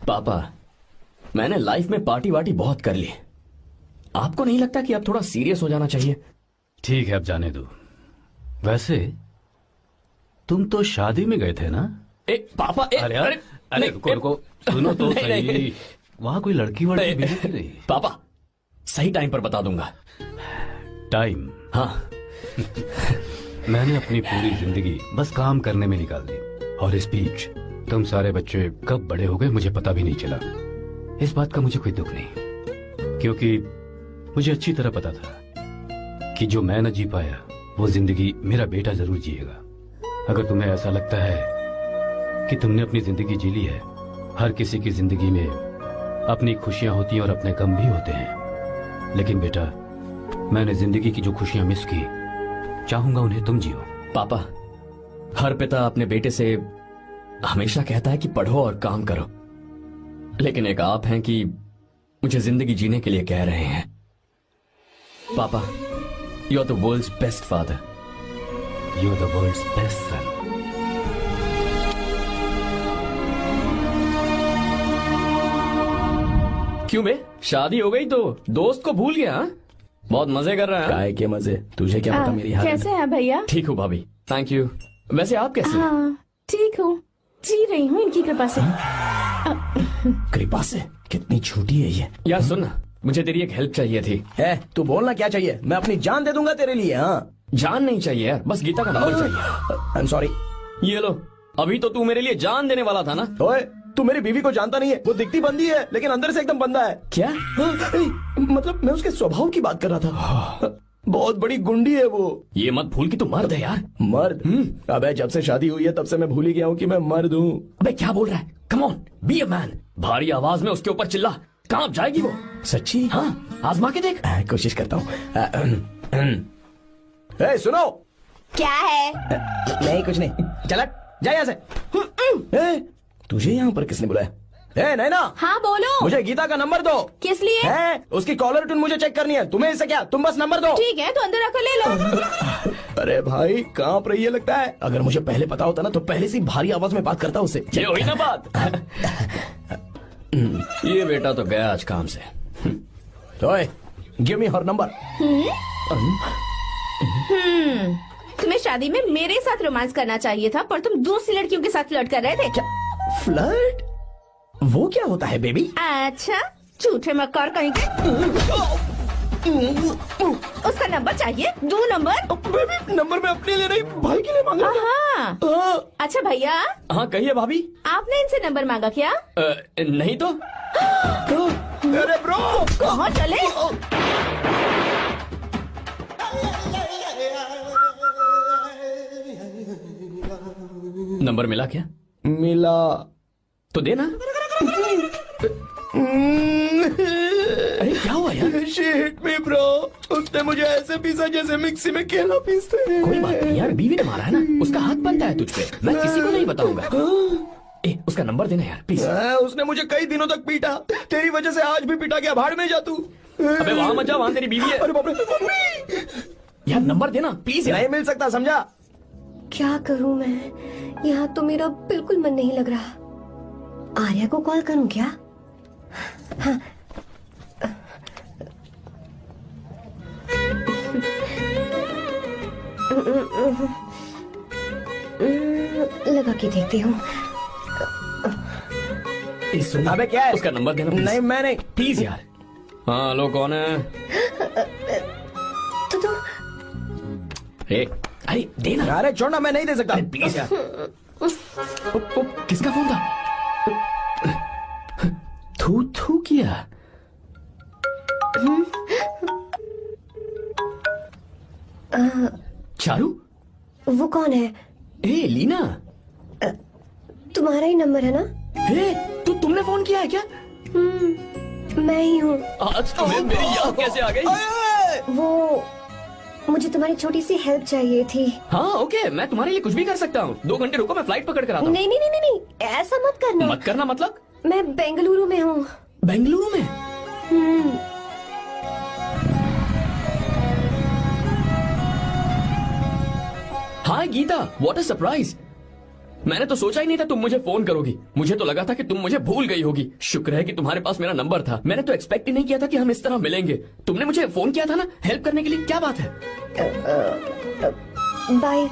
पापा, मैंने लाइफ में पार्टी वार्टी बहुत कर ली। आपको नहीं लगता कि अब थोड़ा सीरियस हो जाना चाहिए? ठीक है, अब जाने दो। वैसे तुम तो शादी में गए थे ना? पापा अरे रुको, सुनो तो सही। वहां कोई लड़की वड़की मिली थी नहीं? पापा, सही टाइम पर बता दूंगा। टाइम? हाँ। मैंने अपनी पूरी जिंदगी बस काम करने में निकाल दी, और इस बीच तुम सारे बच्चे कब बड़े हो गए मुझे पता भी नहीं चला। इस बात का मुझे कोई दुख नहीं, क्योंकि मुझे अच्छी तरह पता था कि जो मैं न जी पाया वो जिंदगी मेरा बेटा जरूर जिएगा। अगर तुम्हें ऐसा लगता है कि तुमने अपनी जिंदगी जी ली है, हर किसी की जिंदगी में अपनी खुशियां होती हैं और अपने गम भी होते हैं, लेकिन बेटा मैंने जिंदगी की जो खुशियां मिस की, चाहूंगा उन्हें तुम जियो। पापा, हर पिता अपने बेटे से हमेशा कहता है कि पढ़ो और काम करो, लेकिन एक आप हैं कि मुझे जिंदगी जीने के लिए कह रहे हैं। पापा, you are the world's best father. You are the world's best son. क्यों बे, शादी हो गई तो दोस्त को भूल गया? हा? बहुत मजे कर रहा है। काय के मजे, तुझे क्या पता मेरी हालत। कैसे हैं भैया? ठीक हूँ भाभी, थैंक यू। वैसे आप कैसे हैं? हाँ, ठीक हूँ, जी रही हूँ इनकी कृपा से। कृपा से? कितनी छोटी है ये। यार सुन ना, मुझे तेरी एक हेल्प चाहिए थी। है, तू बोलना क्या चाहिए? मैं अपनी जान दे दूंगा तेरे लिए। हाँ, जान नहीं चाहिए यार, बस गीता का नंबर चाहिए। I am sorry. ये लो, अभी तो तू मेरे लिए जान देने वाला था ना। ओए, तू मेरी बीवी को जानता नहीं है। वो दिखती बंदी है लेकिन अंदर से एकदम बंदा है। क्या? मतलब मैं उसके स्वभाव की बात कर रहा था। बहुत बड़ी गुंडी है वो। ये मत भूल कि तू मर्द है यार। मर्द? अबे जब से शादी हुई है तब से मैं भूल ही गया हूँ कि मैं मर्द हूँ। अबे क्या बोल रहा है? Come on, be a man. भारी आवाज में उसके ऊपर चिल्ला, कांप जाएगी वो। सच्ची? हाँ, आजमा के देख। कोशिश करता हूँ। सुनो। क्या है? नहीं कुछ नहीं, चल जा यहाँ से। तुझे यहाँ पर किसने बुलाया? नैना। हाँ बोलो। मुझे गीता का नंबर दो। किस लिए? उसकी कॉलर ट्यून मुझे चेक करनी है। तुम्हें इससे क्या, तुम बस नंबर दो। ठीक है, तो अंदर आकर ले लो। अरे भाई कांप रही है लगता है। अगर मुझे पहले पता होता ना तो पहले से भारी आवाज में बात करता उससे। ये हुई ना बात। ये बेटा तो गया आज काम से। तो गिव मी हर नंबर। तुम्हें शादी में मेरे साथ रोमांस करना चाहिए था, पर तुम दूसरी लड़कियों के साथ फ्लर्ट कर रहे थे। क्या फ्लर्ट? वो क्या होता है बेबी? अच्छा, झूठे मक्कार कहीं के। उसका नंबर चाहिए? दो नंबर। बेबी नंबर मैं अपने लिए नहीं भाई के लिए मांगा। हाँ। अच्छा भैया। हाँ कहिए भाभी। आपने इनसे नंबर मांगा क्या? नहीं तो। अरे ब्रो कहाँ चले? नंबर मिला क्या? मिला तो देना। अरे क्या हुआ यार? शिट मी ब्रो, उसने मुझे ऐसे पीसा जैसे मिक्सी में केला पीसते हैं। कोई बात नहीं यार, बीवी ने मारा है ना, उसका हाथ बनता है तुझ पे। मैं किसी को नहीं बताऊंगा। उसका नंबर देना यार प्लीज। उसने मुझे कई दिनों तक पीटा, तेरी वजह से आज भी पीटा गया। भाड़ में जा तू। अबे वहां मत जा, वहां तेरी बीवी है। अरे बाप रे। यार नंबर देना प्लीज। नहीं मिल सकता, समझा? क्या करूं मैं? यहाँ तो मेरा बिल्कुल मन नहीं लग रहा। आर्या को कॉल करूं क्या? हाँ। लगा के देखती हूँ। अबे क्या है? उसका नंबर देना नहीं मैं नहीं, प्लीज यार। हाँ हेलो, कौन है? तो अरे देना। अरे छोड़ना, मैं नहीं दे सकता। प्लीज यार। किसका फोन था? थू थू किया। चारू? वो कौन है? लीना। तुम्हारा ही नंबर है ना? तुमने फोन किया है क्या? मैं ही हूँ। आज तुम्हें मेरी याद कैसे आ गई? वो मुझे तुम्हारी छोटी सी हेल्प चाहिए थी। हाँ ओके, मैं तुम्हारे लिए कुछ भी कर सकता हूँ। 2 घंटे रुको, मैं फ्लाइट पकड़ कर आता हूँ। नहीं नहीं नहीं नहीं, ऐसा मत करना। मत करना मतलब? मैं बेंगलुरु में हूँ। बेंगलुरु में? हाय गीता, व्हाट अ सरप्राइज। मैंने तो सोचा ही नहीं था तुम मुझे फोन करोगी। मुझे तो लगा था कि तुम मुझे भूल गई होगी। शुक्र है कि तुम्हारे पास मेरा नंबर था। मैंने तो एक्सपेक्ट ही नहीं किया था कि हम इस तरह मिलेंगे। तुमने मुझे फोन किया था ना हेल्प करने के लिए, क्या बात है? बाइक।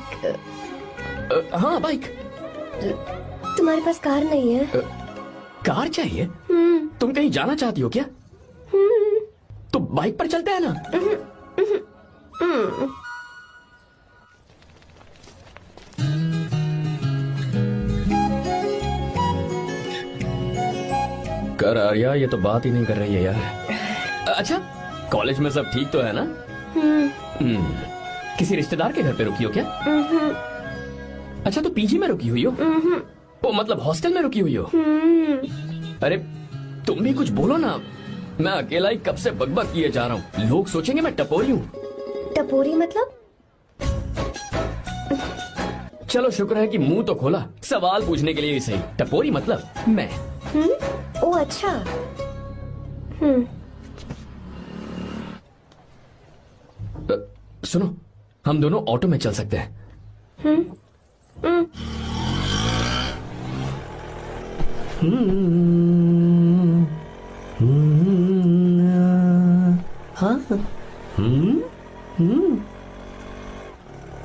हाँ बाइक। तुम्हारे पास कार नहीं है? कार चाहिए? तुम कहीं जाना चाहती हो क्या? तो बाइक पर चलते हैं ना। कर आर्या, ये तो बात ही नहीं कर रही है यार। अच्छा, कॉलेज में सब ठीक तो है ना? किसी रिश्तेदार के घर पे रुकी हो क्या? अच्छा, तो पीजी में रुकी हुई हो? ओ मतलब हॉस्टल में रुकी हुई हो? अरे तुम भी कुछ बोलो ना। मैं अकेला ही कब से बकबक किए जा रहा हूँ। लोग सोचेंगे मैं टपोरी हूँ। टपोरी मतलब? चलो शुक्र है कि मुंह तो खोला, सवाल पूछने के लिए ही सही। टपोरी मतलब मैं। ओ अच्छा। सुनो, हम दोनों ऑटो में चल सकते हैं।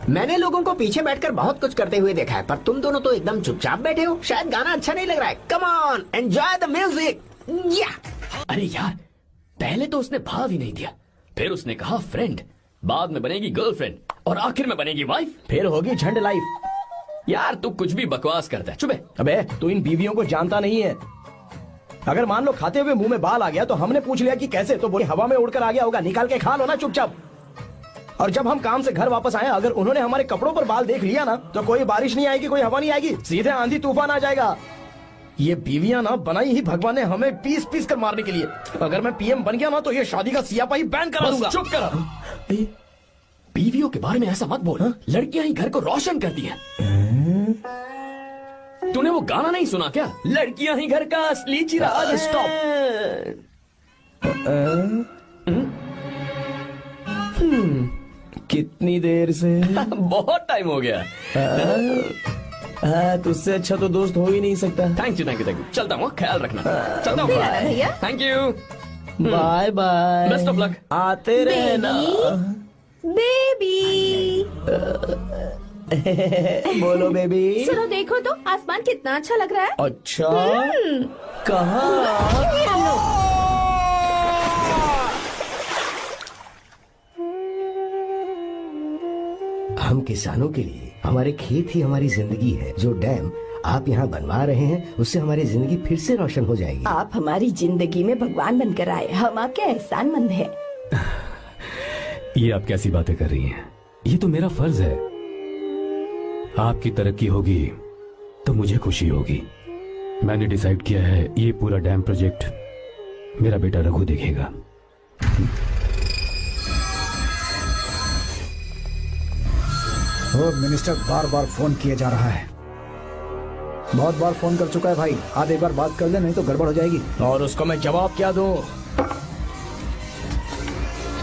मैंने लोगों को पीछे बैठकर बहुत कुछ करते हुए देखा है, पर तुम दोनों तो एकदम चुपचाप बैठे हो। शायद गाना अच्छा नहीं लग रहा है। Come on, enjoy the music. अरे यार, पहले तो उसने भाव ही नहीं दिया, फिर उसने कहा फ्रेंड, बाद में बनेगी गर्लफ्रेंड और आखिर में बनेगी वाइफ, फिर होगी झंड लाइफ। यार तू कुछ भी बकवास करता है। चुप। अबे तू इन बीवियों को जानता नहीं है। अगर मान लो खाते हुए मुंह में बाल आ गया तो हमने पूछ लिया कि कैसे, तो बोले हवा में उड़कर आ गया होगा। निकाल के खा लो ना चुपचाप। और जब हम काम से घर वापस आए, अगर उन्होंने हमारे कपड़ों पर बाल देख लिया ना, तो कोई बारिश नहीं आएगी, कोई हवा नहीं आएगी, सीधे आंधी तूफान आ जाएगा। ये बीवियां ना बनाई ही भगवान ने हमें पीस पीस कर मारने के लिए। अगर मैं पीएम बन गया ना, तो ये शादी का सियापाही बैन करा दूंगा। चुप कर। बीवियों के बारे में ऐसा मत बोल। लड़कियां ही घर को रोशन करती हैं। तूने वो गाना नहीं सुना क्या? लड़कियां ही घर का असली चिराग। स्टॉप। कितनी देर से? बहुत टाइम हो गया। तुझसे अच्छा तो दोस्त हो ही नहीं सकता। Thank you thank you thank you. चलता हूँ, ख्याल रखना। चलता हूँ भैया। Thank you. Bye bye. Best of luck. आते रहना। बेबी। बोलो बेबी। सुनो, देखो तो आसमान कितना अच्छा लग रहा है। अच्छा, कहाँ? हम किसानों के लिए हमारे खेत ही हमारी जिंदगी है। जो डैम आप यहाँ बनवा रहे हैं, उससे हमारी जिंदगी फिर से रोशन हो जाएगी। आप हमारी जिंदगी में भगवान बनकर आए, हम आपके एहसानमंद हैं। ये आप कैसी बातें कर रही हैं? ये तो मेरा फर्ज है। आपकी तरक्की होगी तो मुझे खुशी होगी। मैंने डिसाइड किया है, ये पूरा डैम प्रोजेक्ट मेरा बेटा रघु देखेगा। वो मिनिस्टर बार बार फोन किए जा रहा है। बहुत बार फोन कर चुका है भाई। आज एक बार बात कर ले, नहीं तो गड़बड़ हो जाएगी। और उसको मैं जवाब क्या दूं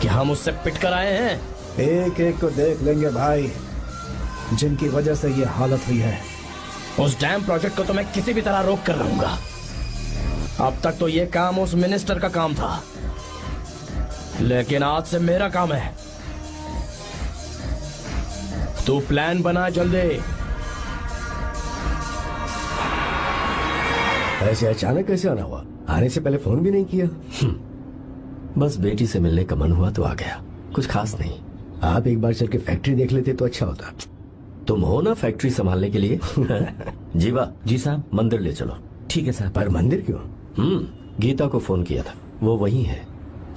कि हम उससे पिट कर आए हैं? एक एक को देख लेंगे भाई, जिनकी वजह से ये हालत हुई है। उस डैम प्रोजेक्ट को तो मैं किसी भी तरह रोक कर रहूंगा। अब तक तो ये काम उस मिनिस्टर का काम था, लेकिन आज से मेरा काम है। तू प्लान बना जल्दी। ऐसे अचानक कैसे आना हुआ? आने से पहले फोन भी नहीं किया। बस बेटी से मिलने का मन हुआ तो आ गया, कुछ खास नहीं। आप एक बार चल के फैक्ट्री देख लेते तो अच्छा होता। तुम हो ना फैक्ट्री संभालने के लिए? जीवा। जी साहब। मंदिर ले चलो। ठीक है साहब। पर मंदिर क्यों? गीता को फोन किया था, वो वही है।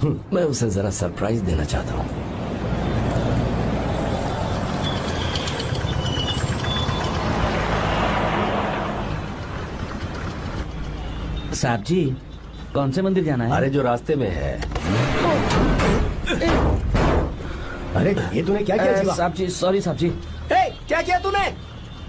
मैं उसे जरा सरप्राइज देना चाहता हूँ। साहब जी, कौन से मंदिर जाना है? अरे जो रास्ते में है। अरे ये तूने क्या किया जीवा? साहब जी, सॉरी साहब जी। क्या किया तूने?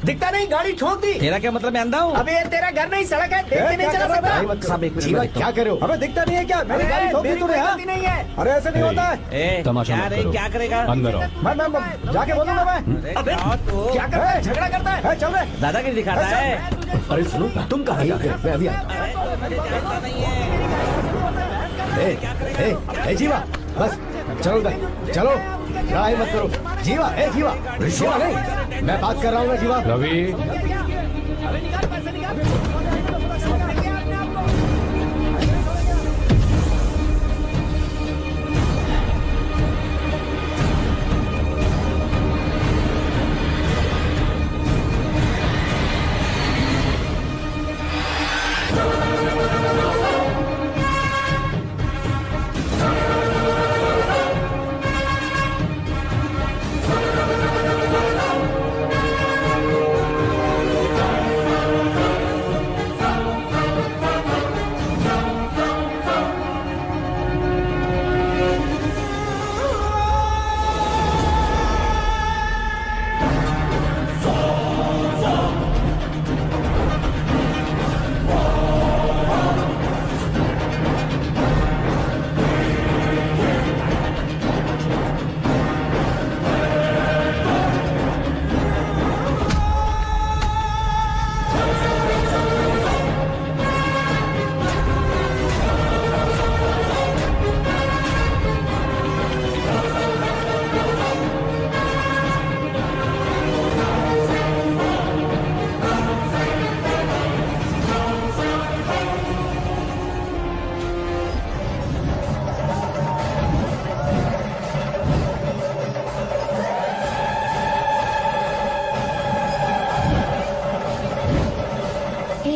दिखता नहीं, गाड़ी ठोक दी। तेरा क्या मतलब? मैं अंधा हूँ? अबे ये तेरा घर नहीं, सड़क है, देख के नहीं चला सकता। साहब एक जीवा मिनट। क्या कर रहे हो? अबे दिखता नहीं है क्या? मेरी गाड़ी ठोक दी तूने। हाँ? नहीं है। अरे ऐसे नहीं होता है। तमाशा मत करो। क्या करेगा? अंदर आओ। मैं जाके बोलूंगा मैं। अबे क्या करता है? झगड़ा करता है। चल रहे दादागिरी दिखाता है। अरे सुनो, तुम कहाँ जा रहे हो? मैं अभी आता हूँ। जीवा बस चलो उधर, चलो लड़ाई मत करो। जीवा जीवा जीवा नहीं, मैं बात कर रहा हूँ ना जीवा। रवि,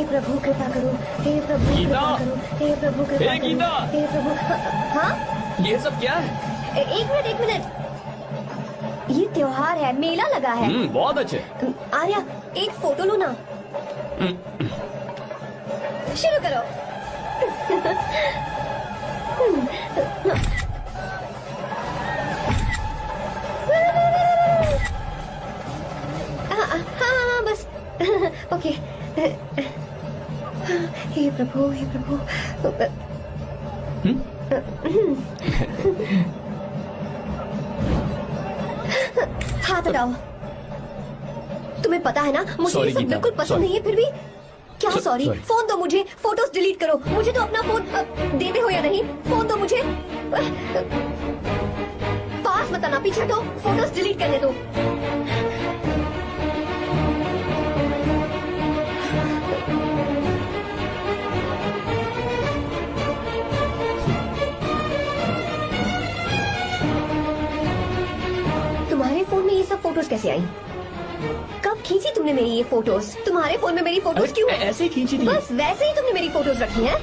प्रभु कृपा करो, हे प्रभु गीता! कृपा करो, हे प्रभु कृपा हे करो, गीता! हे प्रभु। हाँ ये सब क्या है? एक मिनट ये त्योहार है, मेला लगा है। बहुत अच्छे। आर्या, एक फोटो लो ना। शुरू करो। हाँ बस। ओके। हे प्रभु, हे प्रभु। हाथ हटाओ। तुम्हें पता है ना, मुझे ये सब बिल्कुल पसंद नहीं है, फिर भी क्या सॉरी? फोन दो मुझे, फोटोज डिलीट करो। मुझे तो अपना फोन देते हो या नहीं? फोन दो मुझे। पास मत आना, पीछे तो फोटोज डिलीट करने दो। तुम्हारे फोन में ये सब फोटोज कैसे आई? कब खींची तुमने मेरी ये फोटोज? तुम्हारे फोन में मेरी फोटोज क्यों? ऐसे खींची थी। बस वैसे ही तुमने मेरी फोटोज रखी हैं?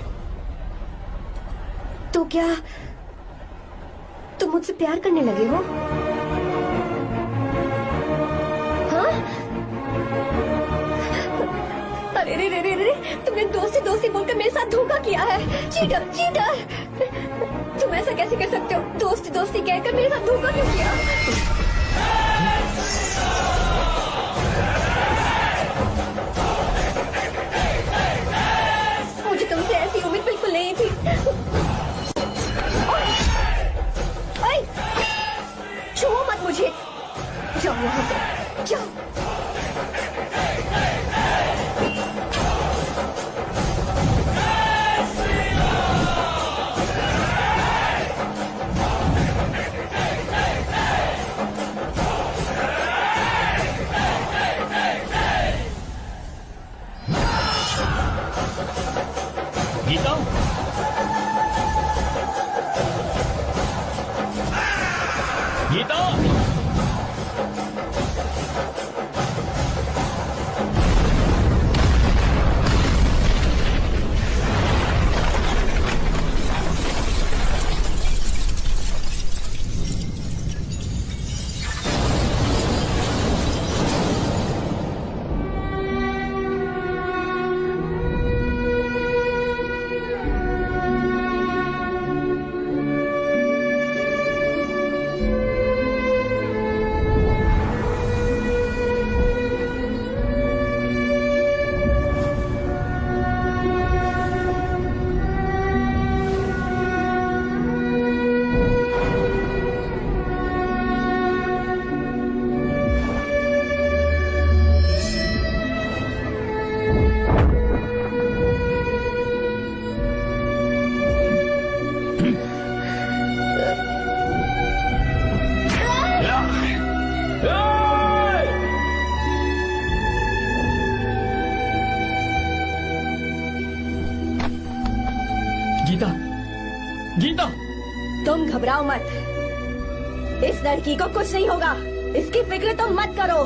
तो क्या तुम मुझसे प्यार करने लगे हो? हाँ? अरे रे रे रे रे, तुमने दोस्ती बोलकर मेरे साथ धोखा किया है। Cheater, cheater! तुम ऐसा कैसे कर सकते हो? दोस्ती कहकर मेरे साथ धोखा क्यों किया? मुझे तुमसे ऐसी उम्मीद बिल्कुल नहीं थी। ओए, छुओ मत मुझे। जाओ यहाँ से, जाओ। गीता, गीता, गीता, गीता, तुम घबराओ मत। इस लड़की को कुछ नहीं होगा, इसकी फिक्र तुम मत करो।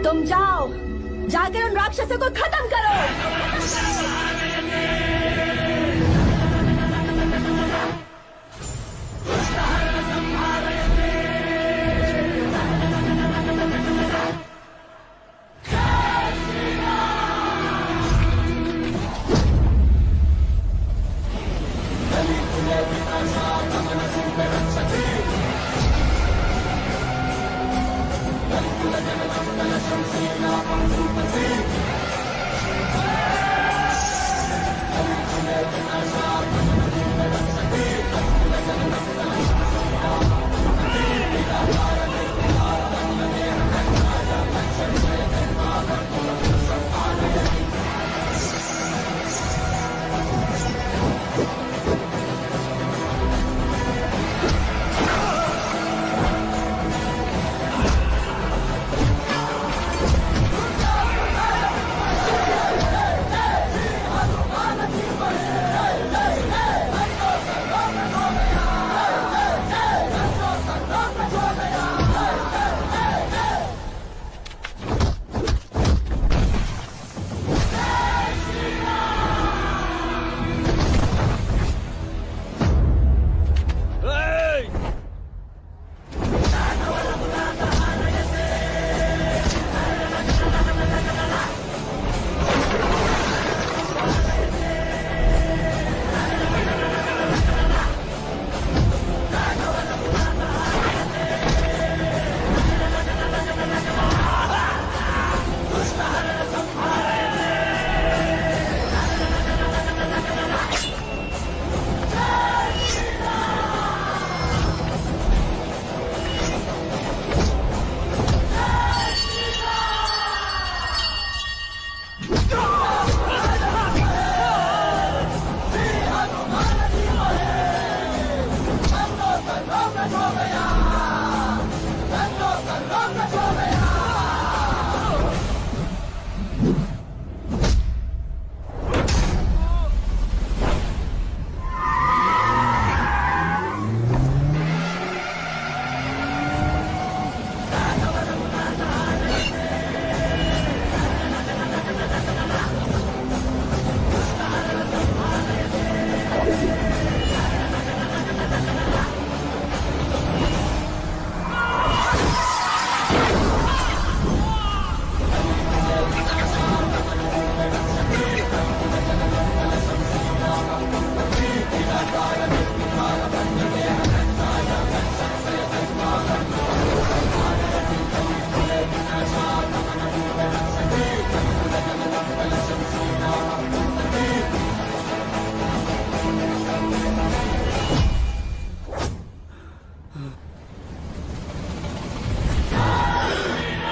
तुम जाओ, जाकर उन राक्षसों को खत्म करो।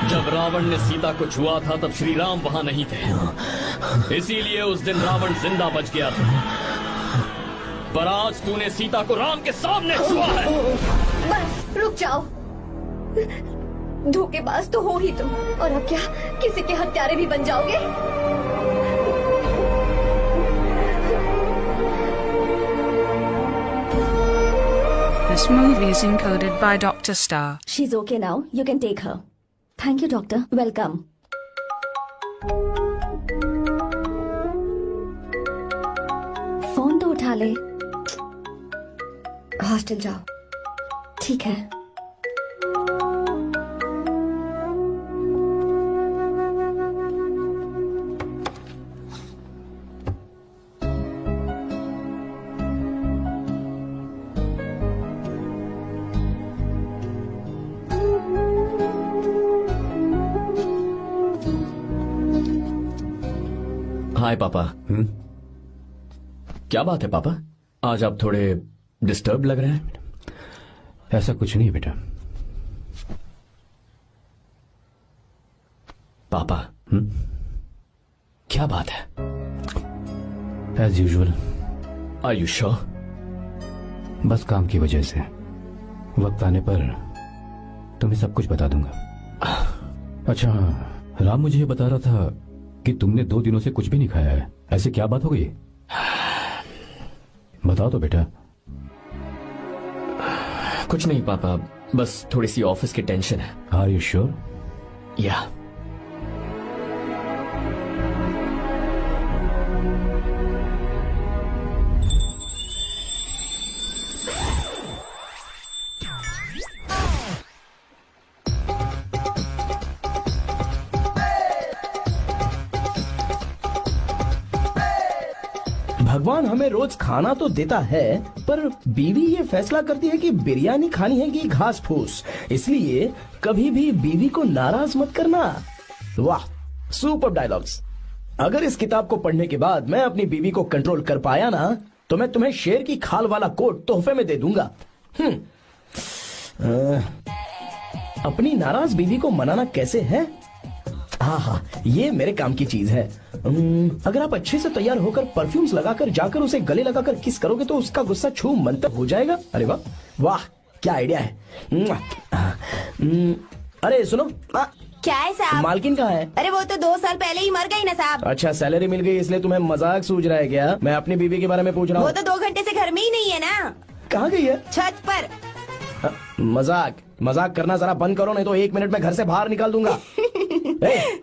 जब रावण ने सीता को छुआ था तब श्री राम वहां नहीं थे, इसीलिए उस दिन रावण जिंदा बच गया था। पर आज तूने सीता को राम के सामने छुआ है। बस रुक जाओ, धोखेबाज तो हो ही तुम, और अब क्या किसी के हत्यारे भी बन जाओगे? This movie is encoded by Dr. Star. She's okay now. You can take her. Thank you, doctor. Welcome. Phone तो उठा ले। हॉस्टल जाओ। ठीक है। हाय पापा। क्या बात है पापा, आज आप थोड़े डिस्टर्ब लग रहे हैं। ऐसा कुछ नहीं है बेटा। पापा क्या बात है? As usual. Are you sure? बस काम की वजह से वक्त आने पर तुम्हें सब कुछ बता दूंगा। अच्छा, राम मुझे ये बता रहा था कि तुमने 2 दिनों से कुछ भी नहीं खाया है। ऐसे क्या बात हो गई? बताओ तो बेटा। कुछ नहीं पापा, बस थोड़ी सी ऑफिस की टेंशन है। Are you sure? या। भगवान हमें रोज खाना तो देता है, पर बीवी ये फैसला करती है कि बिरयानी खानी है कि घास फूस। इसलिए कभी भी बीवी को नाराज मत करना। वाह, सुपर डायलॉग्स। अगर इस किताब को पढ़ने के बाद मैं अपनी बीवी को कंट्रोल कर पाया ना, तो मैं तुम्हें शेर की खाल वाला कोट तोहफे में दे दूंगा। अपनी नाराज बीवी को मनाना कैसे है? हाँ, ये मेरे काम की चीज है। अगर आप अच्छे से तैयार होकर परफ्यूम्स लगाकर जाकर उसे गले लगाकर किस करोगे तो उसका गुस्सा छू मंतर हो जाएगा। अरे वाह वाह, क्या आइडिया है। अरे सुनो। क्या है साहब? मालकिन कहाँ है? अरे वो तो 2 साल पहले ही मर गई ना साहब। अच्छा, सैलरी मिल गई इसलिए तुम्हें मजाक सूझ रहा है क्या? मैं अपनी बीवी के बारे में पूछ रहा हूँ। वो तो 2 घंटे से घर में ही नहीं है ना। कहाँ गई है? छत पर। मजाक करना जरा बंद करो, नहीं तो 1 मिनट में घर से बाहर निकाल दूंगा।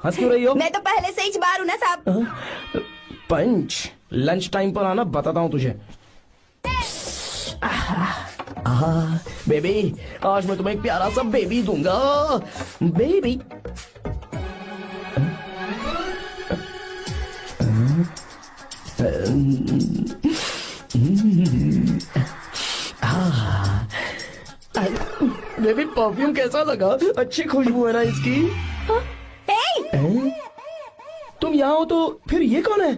हंस क्यों रही हो? मैं तो पहले से ही बाहर हूँ ना साहब। पंच, लंच टाइम पर आना, बताता हूँ तुझे। बेबी, आज मैं तुम्हें एक प्यारा सा बेबी दूंगा। बेबी। बेबी, परफ्यूम कैसा लगा? अच्छी खुशबू है ना इसकी? तुम यहाँ हो तो फिर ये कौन है?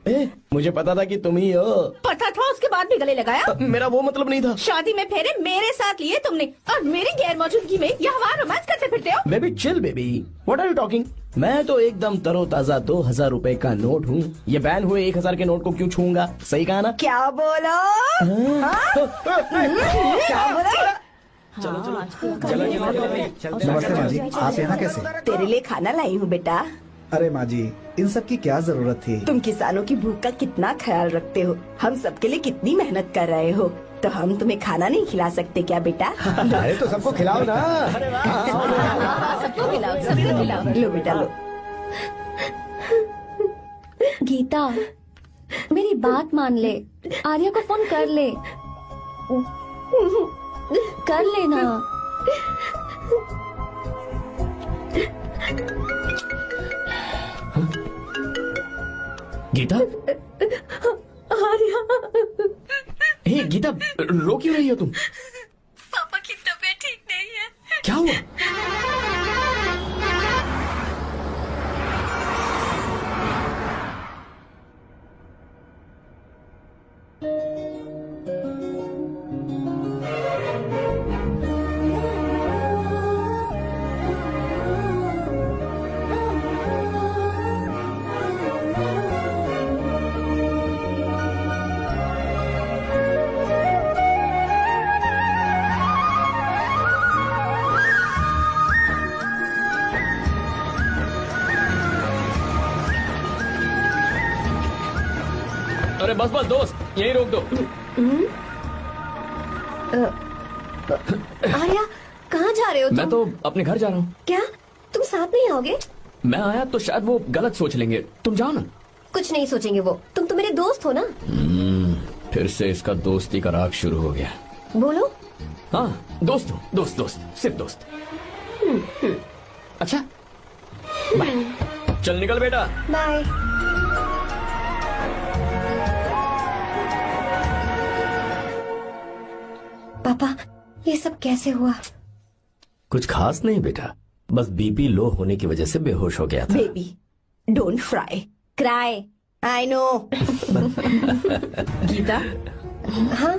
मुझे पता था कि तुम ही हो। पता था, उसके बाद भी गले लगाया। मेरा वो मतलब नहीं था। शादी में फेरे मेरे साथ लिए तुमने और मेरी गैर मौजूदगी में यहाँ वहाँ रोमांस करते फिरते हो। Baby chill baby, what are you talking? मैं तो एकदम तरोताजा 2000 रुपए का नोट हूँ। ये बैन हुए 1000 के नोट को क्यों छूऊंगा? सही कहा ना? क्या बोला? क्या बोला? नमस्ते माँ जी, आप यहाँ कैसे? तेरे लिए खाना लाई हूँ बेटा। अरे माँ जी, इन सब की क्या जरूरत थी? तुम किसानों की भूख का कितना ख्याल रखते हो, हम सबके लिए कितनी मेहनत कर रहे हो, तो हम तुम्हें खाना नहीं खिला सकते क्या बेटा? अरे तो सबको खिलाओ ना। सबको खिलाओ, सबको खिलाओ। लो बेटा लो। गीता, मेरी बात मान ले, आर्या को फोन कर ले, कर लेना। गीता, हे गीता, रो क्यों रही हो तुम? पापा की तबीयत ठीक नहीं है। क्या हुआ? अरे बस बस दोस्त, यही रोक दो। आर्या, कहाँ जा रहे हो तुम? मैं तो अपने घर जा रहा हूँ। क्या तुम साथ नहीं आओगे? मैं आया तो शायद वो गलत सोच लेंगे, तुम जाओ ना। कुछ नहीं सोचेंगे वो, तुम तो मेरे दोस्त हो ना। फिर से इसका दोस्ती का राग शुरू हो गया। बोलो। हाँ, दोस्त हूँ, दोस्त दोस्त, सिर्फ दोस्त। अच्छा, बाय। चल निकल बेटा। बाय। पापा, ये सब कैसे हुआ? कुछ खास नहीं बेटा, बस बीपी लो होने की वजह से बेहोश हो गया था। Baby, don't fry, cry, I know. Geeta, हाँ,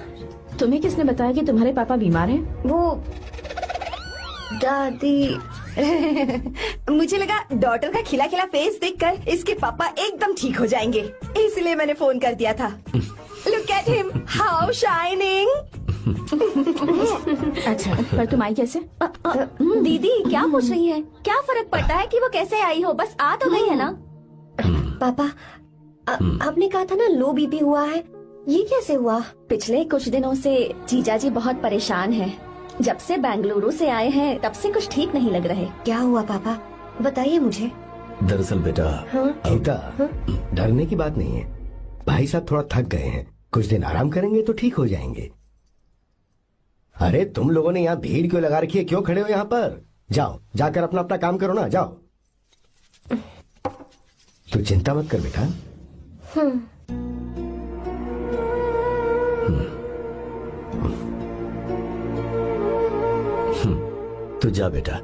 तुम्हें किसने बताया कि तुम्हारे पापा बीमार हैं? वो दादी। मुझे लगा डॉटर का खिला खिला फेस देखकर इसके पापा एकदम ठीक हो जाएंगे, इसलिए मैंने फोन कर दिया था। Look at him, how shining. अच्छा, पर तुम आई कैसे? दीदी क्या पूछ रही है? क्या फर्क पड़ता है कि वो कैसे आई हो, बस आ तो गई है ना। पापा, आपने कहा था ना लो बीपी हुआ है, ये कैसे हुआ? पिछले कुछ दिनों से जीजा जी बहुत परेशान हैं। जब से बेंगलुरु से आए हैं तब से कुछ ठीक नहीं लग रहे। क्या हुआ पापा, बताइए मुझे। दरअसल बेटा, गीता, डरने की बात नहीं है। भाई साहब थोड़ा थक गए हैं, कुछ दिन आराम करेंगे तो ठीक हो जाएंगे। अरे तुम लोगों ने यहाँ भीड़ क्यों लगा रखी है? क्यों खड़े हो यहाँ पर? जाओ, जाकर अपना अपना काम करो ना, जाओ। तू चिंता मत कर बेटा। तू जा बेटा,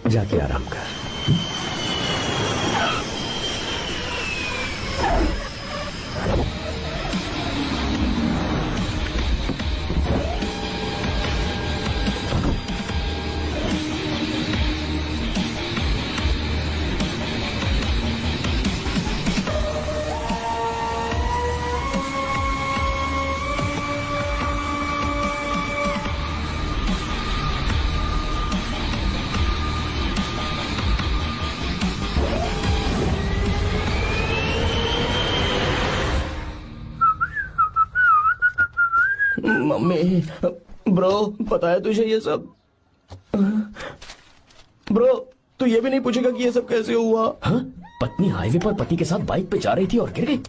जाके आराम कर। मम्मी, ब्रो, पता है तुझे ये सब? ब्रो, तू ये भी नहीं पूछेगा कि ये सब कैसे हुआ? हाँ? पत्नी हाईवे पर पति के साथ बाइक पे जा रही थी और गिर गई।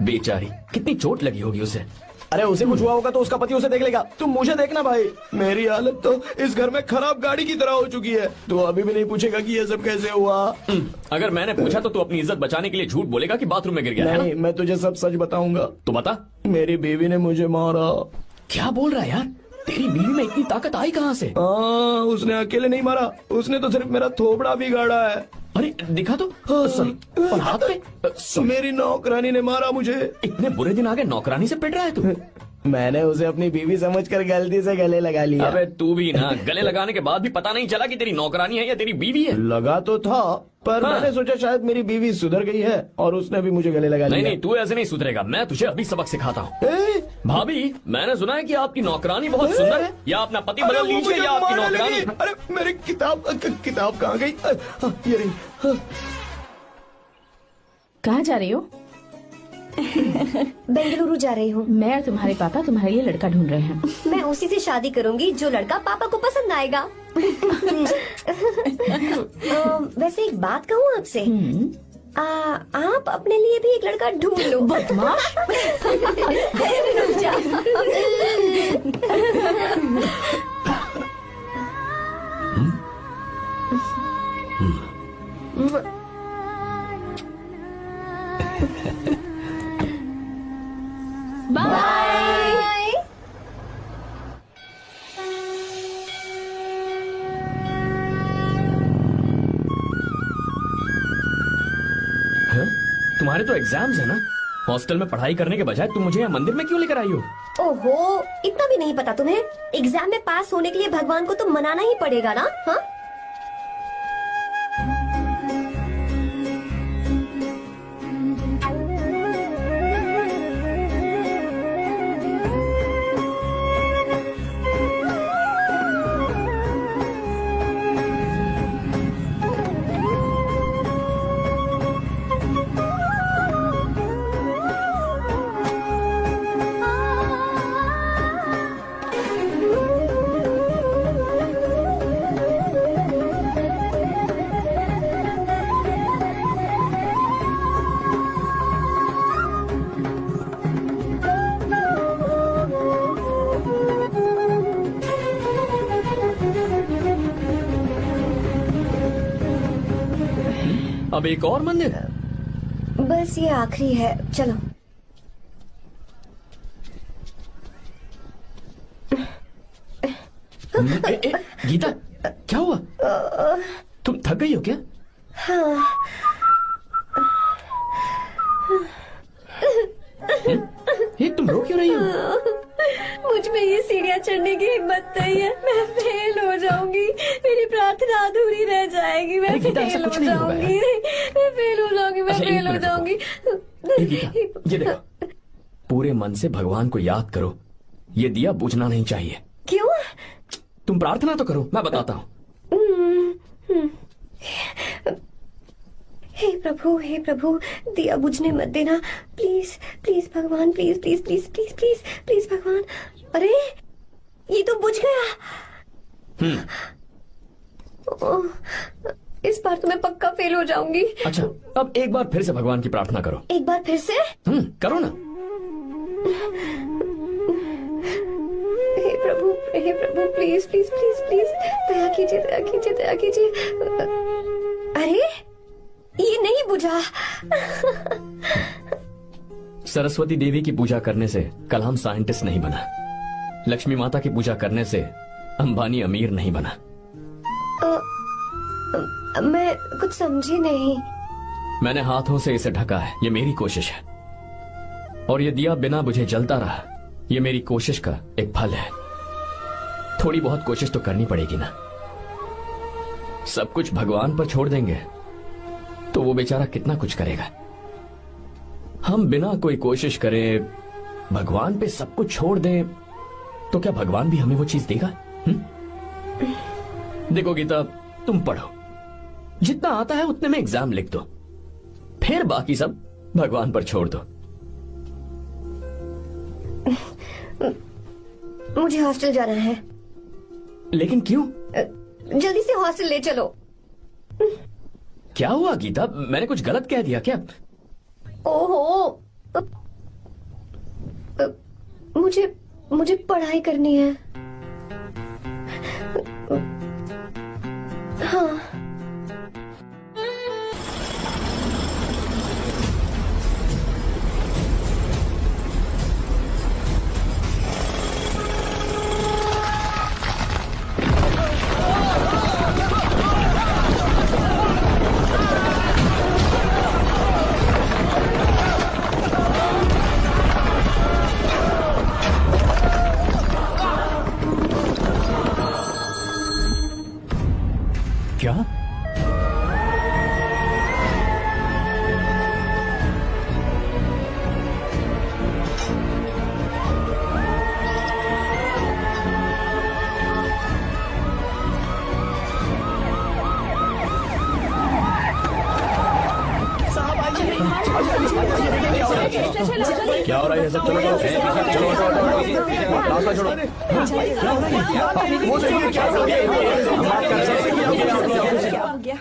बेचारी, कितनी चोट लगी होगी उसे। अरे उसे कुछ हुआ होगा तो उसका पति उसे देख लेगा, तुम मुझे देखना भाई। मेरी हालत तो इस घर में खराब गाड़ी की तरह हो चुकी है। तू अभी भी नहीं पूछेगा कि ये सब कैसे हुआ? अगर मैंने पूछा तो तू अपनी इज्जत बचाने के लिए झूठ बोलेगा कि बाथरूम में गिर गया है नहीं, मैं तुझे सब सच बताऊंगा। तो बता। मेरी बीवी ने मुझे मारा। क्या बोल रहा है यार? तेरी बीवी में इतनी ताकत आई कहाँ से? उसने अकेले नहीं मारा, उसने तो सिर्फ मेरा थोबड़ा बिगाड़ा है। अरे दिखा तो, सॉरी, और हाथ पे sorry। मेरी नौकरानी ने मारा मुझे। इतने बुरे दिन आ गए, नौकरानी से पिट रहा है तू? मैंने उसे अपनी बीवी समझकर गलती से गले लगा लिया। अबे तू भी ना, गले लगाने के बाद भी पता नहीं चला कि तेरी नौकरानी है या तेरी बीवी है। लगा तो था, पर हाँ। मैंने सोचा शायद मेरी बीवी सुधर गई है और उसने भी मुझे गले लगा लिया। नहीं, तू ऐसे नहीं सुधरेगा, मैं तुझे अभी सबक सिखाता हूँ। भाभी, मैंने सुना है कि आपकी नौकरानी बहुत सुंदर है, या अपना पति बदल लीजिए या आपकी नौकरानी। अरे मेरी किताब कहाँ गई? ये रही। कहाँ जा रही हो? बेंगलुरु जा रही हूँ। मैं और तुम्हारे पापा तुम्हारे लिए लड़का ढूंढ रहे हैं। मैं उसी से शादी करूंगी जो लड़का पापा को पसंद आएगा। वैसे एक बात कहूँ आपसे, आप अपने लिए भी एक लड़का ढूंढ लो। बदमाश। बाय। तुम्हारे तो एग्जाम्स है ना? हॉस्टल में पढ़ाई करने के बजाय तुम मुझे यहाँ मंदिर में क्यों लेकर आई हो? ओहो, इतना भी नहीं पता तुम्हें? एग्जाम में पास होने के लिए भगवान को तो मनाना ही पड़ेगा ना? हाँ? अब एक और मंदिर? बस ये आखिरी है, चलो। गीता, क्या हुआ? तुम थक गई हो क्या? हाँ। ये तुम रो क्यों रही हो? मुझ में ये सीढ़ियाँ चढ़ने की हिम्मत नहीं है। मैं फेल हो जाऊंगी, मेरी प्रार्थना अधूरी रह जाएगी। मैं फेल हो जाऊंगी, मैं फेल हो जाऊंगी, मैं फेल हो जाऊंगी। ये देखो, पूरे मन से भगवान को याद करो। ये दिया बुझना नहीं चाहिए। क्यों? तुम प्रार्थना तो करो, मैं बताता हूँ। हे प्रभु, दिया बुझने मत देना, प्लीज प्लीज भगवान, please please please please please please भगवान। अरे ये तो बुझ गया। इस बार तो मैं पक्का फेल हो जाऊंगी। अच्छा, अब एक बार फिर से भगवान की प्रार्थना करो। एक बार फिर से? करो ना। हे प्रभु, प्लीज प्लीज प्लीज प्लीज, दया कीजिए, दया कीजिए, दया कीजिए। अरे ये नहीं बुझा। सरस्वती देवी की पूजा करने से कलाम साइंटिस्ट नहीं बना। लक्ष्मी माता की पूजा करने से अंबानी अमीर नहीं बना। मैं कुछ समझी नहीं। मैंने हाथों से इसे ढका है, ये मेरी कोशिश है। और ये दिया बिना बुझे जलता रहा, ये मेरी कोशिश का एक फल है। थोड़ी बहुत कोशिश तो करनी पड़ेगी ना। सब कुछ भगवान पर छोड़ देंगे तो वो बेचारा कितना कुछ करेगा। हम बिना कोई कोशिश करे भगवान पे सब कुछ छोड़ दें तो क्या भगवान भी हमें वो चीज देगा? देखो गीता, तुम पढ़ो, जितना आता है उतने में एग्जाम लिख दो, फिर बाकी सब भगवान पर छोड़ दो। मुझे हॉस्टल जाना है। लेकिन क्यों? जल्दी से हॉस्टल ले चलो। क्या हुआ गीता, मैंने कुछ गलत कह दिया क्या? ओहो, मुझे पढ़ाई करनी है। हाँ। क्या? क्या हो रहा है सब? चलो चलो रास्ता छोड़ो। क्या हो गया?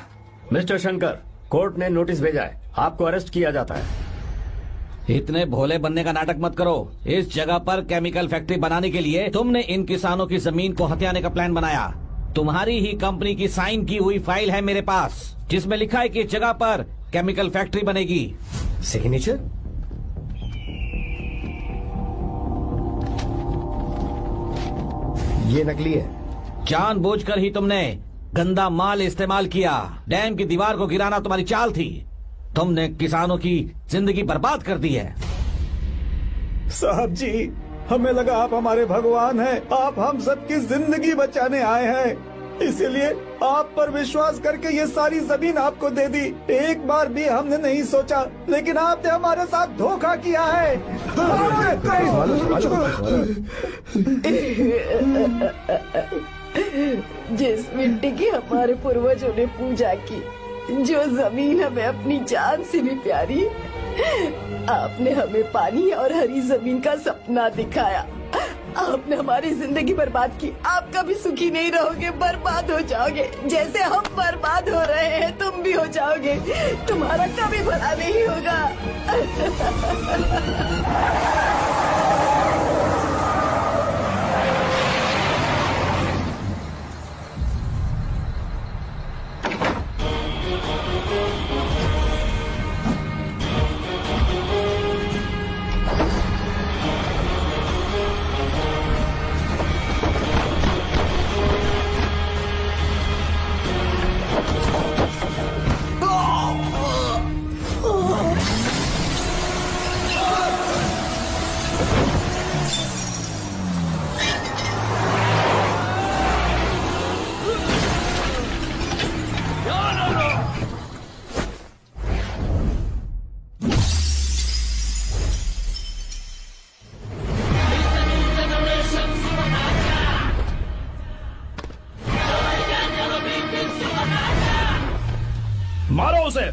मिस्टर शंकर, कोर्ट ने नोटिस भेजा है, आपको अरेस्ट किया जाता है। इतने भोले बनने का नाटक मत करो। इस जगह पर केमिकल फैक्ट्री बनाने के लिए तुमने इन किसानों की जमीन को हथियाने का प्लान बनाया। तुम्हारी ही कंपनी की साइन की हुई फाइल है मेरे पास, जिसमें लिखा है कि इस जगह पर केमिकल फैक्ट्री बनेगी। सिग्नेचर? ये नकली है। जानबूझकर ही तुमने गंदा माल इस्तेमाल किया। डैम की दीवार को गिराना तुम्हारी चाल थी। तुमने किसानों की जिंदगी बर्बाद कर दी है। साहब जी, हमें लगा आप हमारे भगवान हैं, आप हम सबकी जिंदगी बचाने आए हैं, इसीलिए आप पर विश्वास करके ये सारी जमीन आपको दे दी। एक बार भी हमने नहीं सोचा, लेकिन आपने हमारे साथ धोखा किया है। जिस मिट्टी की हमारे पूर्वजों ने पूजा की, जो जमीन हमें अपनी जान से भी प्यारी, आपने हमें पानी और हरी जमीन का सपना दिखाया। आपने हमारी जिंदगी बर्बाद की। आप कभी सुखी नहीं रहोगे, बर्बाद हो जाओगे। जैसे हम बर्बाद हो रहे हैं तुम भी हो जाओगे। तुम्हारा कभी भला नहीं होगा। मारो उसे।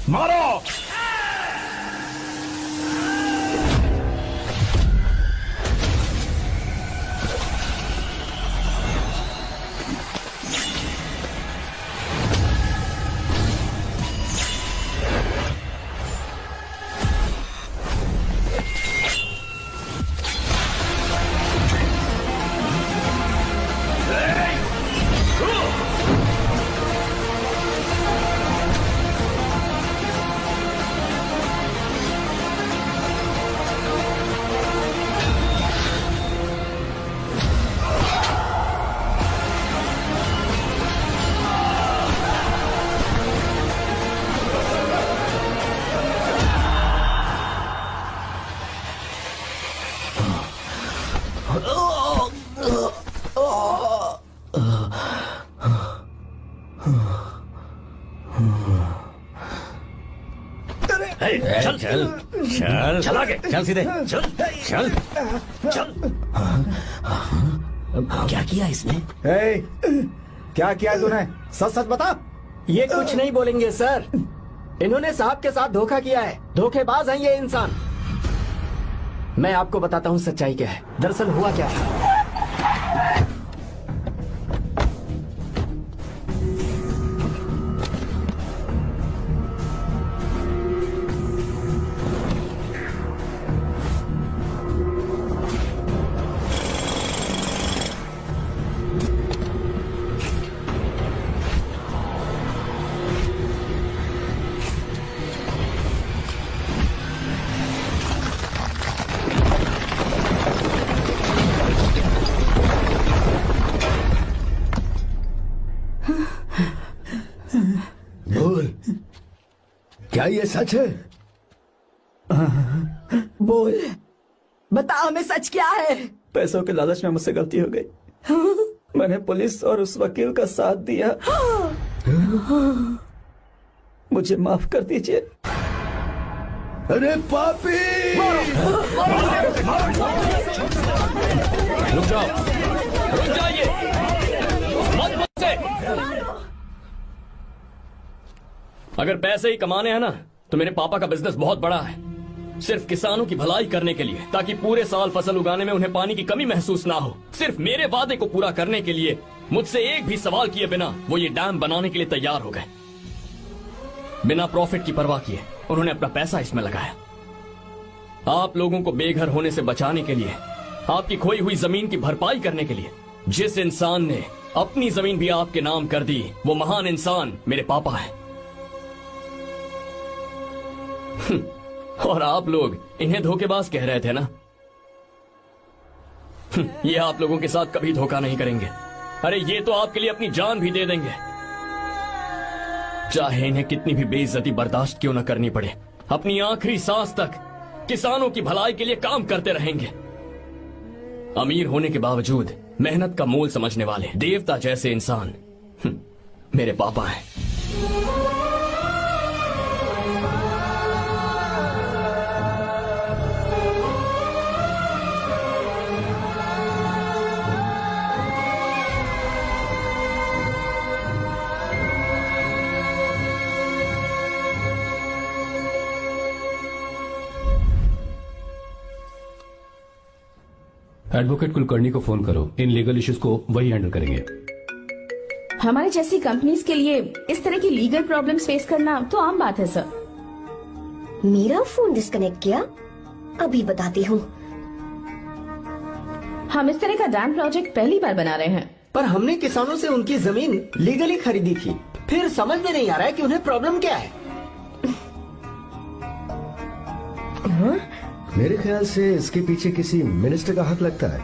मारो। चल चल चल चल आगे। चल सीधे चल चल चल। क्या किया इसने? क्या किया तूने? सच सच बता। ये कुछ नहीं बोलेंगे सर। इन्होंने साहब के साथ धोखा किया है, धोखेबाज हैं ये इंसान। मैं आपको बताता हूँ सच्चाई क्या है। दरअसल हुआ क्या है, क्या ये सच है? बोल, बता हमें सच क्या है। पैसों के लालच में मुझसे गलती हो गई। मैंने पुलिस और उस वकील का साथ दिया। मुझे माफ कर दीजिए। अरे पापी! रुक जाओ, रुक जाइए, मत मुझसे। अगर पैसे ही कमाने हैं ना, तो मेरे पापा का बिजनेस बहुत बड़ा है, सिर्फ किसानों की भलाई करने के लिए, ताकि पूरे साल फसल उगाने में उन्हें पानी की कमी महसूस ना हो। सिर्फ मेरे वादे को पूरा करने के लिए मुझसे एक भी सवाल किए बिना वो ये डैम बनाने के लिए तैयार हो गए। बिना प्रॉफिट की परवाह किए उन्होंने अपना पैसा इसमें लगाया। आप लोगों को बेघर होने से बचाने के लिए, आपकी खोई हुई जमीन की भरपाई करने के लिए, जिस इंसान ने अपनी जमीन भी आपके नाम कर दी, वो महान इंसान मेरे पापा है। और आप लोग इन्हें धोखेबाज कह रहे थे ना? ये आप लोगों के साथ कभी धोखा नहीं करेंगे। अरे ये तो आपके लिए अपनी जान भी दे देंगे, चाहे इन्हें कितनी भी बेइज्जती बर्दाश्त क्यों न करनी पड़े। अपनी आखिरी सांस तक किसानों की भलाई के लिए काम करते रहेंगे। अमीर होने के बावजूद मेहनत का मोल समझने वाले देवता जैसे इंसान मेरे पापा हैं। एडवोकेट कुलकर्णी को फोन करो, इन लीगल इश्यूज को वही हैंडल करेंगे। हमारी जैसी कंपनीज के लिए इस तरह की लीगल प्रॉब्लम्स फेस करना तो आम बात है सर। मेरा फोन डिस्कनेक्ट किया, अभी बताती हूँ। हम इस तरह का डैम प्रोजेक्ट पहली बार बना रहे हैं। पर हमने किसानों से उनकी जमीन लीगली खरीदी थी, फिर समझ में नहीं आ रहा है कि उन्हें प्रॉब्लम क्या है। मेरे ख्याल से इसके पीछे किसी मिनिस्टर का हाथ लगता है।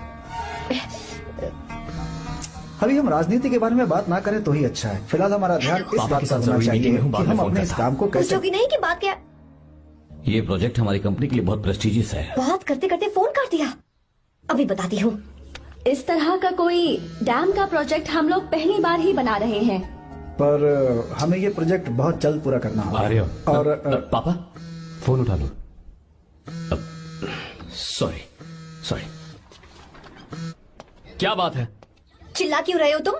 अभी हम राजनीति के बारे में बात ना करें तो ही अच्छा है। फिलहाल हमारा ध्यान इस पापा बात के पर साथ होना जरूरी चाहिए मीटिंग में हूं, कि बाद में हम फोन अपने इस करता काम को कैसे। पूछोगी नहीं कि बात क्या? ये प्रोजेक्ट हमारी कंपनी के लिए बहुत प्रेस्टिजियस है। बात करते करते फोन कर दिया, अभी बताती हूँ। इस तरह का कोई डैम का प्रोजेक्ट हम लोग पहली बार ही बना रहे हैं। पर हमें ये प्रोजेक्ट बहुत जल्द पूरा करना होगा। आर्य, और पापा फोन उठा लो। सॉरी सॉरी, क्या बात है? चिल्ला क्यों रहे हो तुम?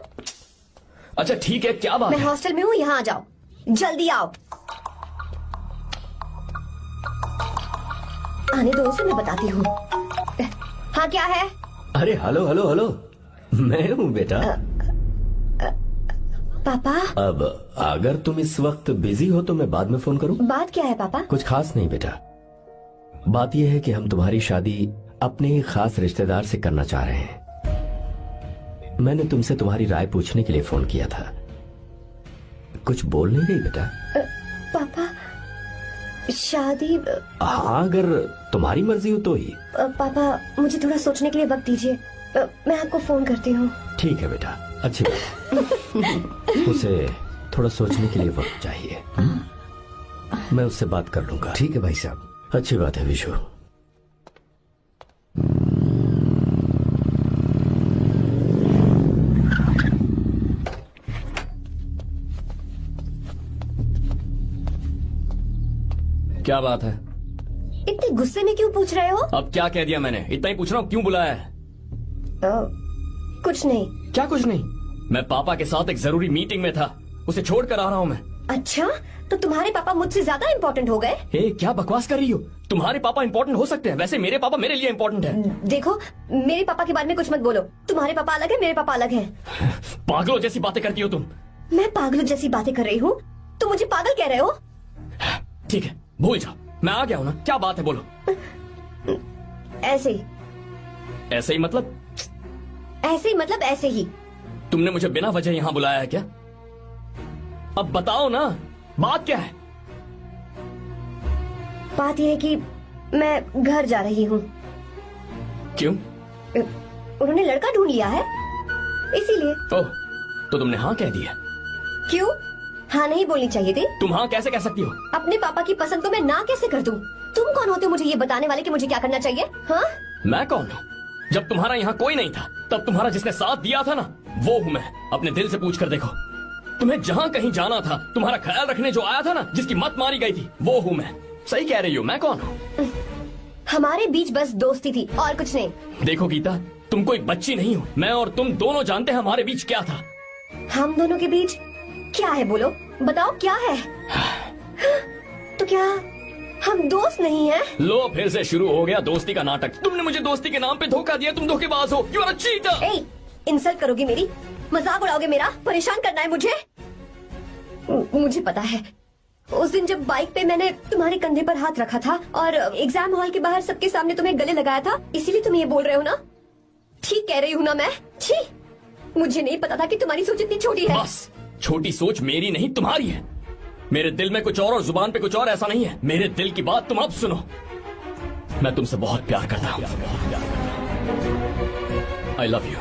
अच्छा ठीक है, क्या बात मैं है? हॉस्टल में हूँ, यहाँ आ जाओ, जल्दी आओ। आने दो उसे, मैं बताती हूँ। हाँ क्या है? अरे हेलो हेलो हेलो, मैं हूँ बेटा। पापा, अब अगर तुम इस वक्त बिजी हो तो मैं बाद में फोन करूँ? बात क्या है पापा? कुछ खास नहीं बेटा, बात यह है कि हम तुम्हारी शादी अपने ही खास रिश्तेदार से करना चाह रहे हैं। मैंने तुमसे तुम्हारी राय पूछने के लिए फोन किया था। कुछ बोल नहीं रही बेटा? पापा, शादी? हाँ, अगर तुम्हारी मर्जी हो तो ही। पापा, मुझे थोड़ा सोचने के लिए वक्त दीजिए, मैं आपको फोन करती हूँ। ठीक है बेटा, अच्छी बात। उसे थोड़ा सोचने के लिए वक्त चाहिए। मैं उससे बात कर लूंगा। ठीक है भाई साहब। अच्छी बात है विशु। क्या बात है? इतने गुस्से में क्यों पूछ रहे हो? अब क्या कह दिया मैंने? इतना ही पूछ रहा हूँ, क्यों बुलाया है? कुछ नहीं। क्या कुछ नहीं? मैं पापा के साथ एक जरूरी मीटिंग में था। उसे छोड़ कर आ रहा हूँ मैं। अच्छा, तो तुम्हारे पापा मुझसे ज्यादा इम्पोर्टेंट हो गए? ए, क्या बकवास कर रही हो? तुम्हारे पापा इम्पोर्टेंट हो सकते हैं, वैसे मेरे पापा मेरे लिए इम्पोर्टेंट है। देखो, मेरे पापा के बारे में कुछ मत बोलो। तुम्हारे पापा अलग है, मेरे पापा अलग है। पागलों जैसी बातें करती हो तुम। मैं पागलों जैसी बातें कर रही हूँ? तुम मुझे पागल कह रहे हो? ठीक है, भूल जाओ, मैं आ गया हूँ ना। क्या बात है, बोलो। ऐसे ही। ऐसे ही मतलब? ऐसे ही मतलब ऐसे ही। तुमने मुझे बिना वजह यहाँ बुलाया है क्या? अब बताओ ना, बात क्या है? बात यह है कि मैं घर जा रही हूँ। क्यों? उन्होंने लड़का ढूंढ लिया है, इसीलिए। ओह, तो तुमने हाँ कह दिया? क्यों? हाँ नहीं बोलनी चाहिए थी? तुम हाँ कैसे कह सकती हो? अपने पापा की पसंद को मैं ना कैसे कर दूं? तुम कौन होते हो मुझे ये बताने वाले कि मुझे क्या करना चाहिए? हाँ? मैं कौन हूँ? जब तुम्हारा यहाँ कोई नहीं था, तब तुम्हारा जिसने साथ दिया था ना, वो हूँ मैं। अपने दिल से पूछ कर देखो। तुम्हें जहाँ कहीं जाना था, तुम्हारा ख्याल रखने जो आया था ना, जिसकी मत मारी गई थी, वो हूँ मैं। सही कह रही हो, मैं कौन हूँ? हमारे बीच बस दोस्ती थी और कुछ नहीं। देखो गीता, तुम कोई बच्ची नहीं हो। मैं और तुम दोनों जानते हैं हमारे बीच क्या था। हम दोनों के बीच क्या है? बोलो, बताओ क्या है? तो क्या हम दोस्त नहीं हैं? लो, फिर से शुरू हो गया दोस्ती का नाटक। तुमने मुझे दोस्ती के नाम पे धोखा दिया। तुम धोखेबाज हो। You are a cheater. ए, इंसल्ट करोगी मेरी? मजाक उड़ाओगे मेरा? परेशान करना है मुझे? मुझे पता है, उस दिन जब बाइक पे मैंने तुम्हारे कंधे पर हाथ रखा था और एग्जाम हॉल के बाहर सबके सामने तुम्हें गले लगाया था, इसीलिए तुम ये बोल रहे हो ना? ठीक कह रही हूँ ना मैं? छी, मुझे नहीं पता था कि तुम्हारी सोच इतनी छोटी है। बस, छोटी सोच मेरी नहीं तुम्हारी है। मेरे दिल में कुछ और जुबान पे कुछ और, ऐसा नहीं है। मेरे दिल की बात तुम अब सुनो। मैं तुमसे बहुत प्यार करता हूँ। I love you.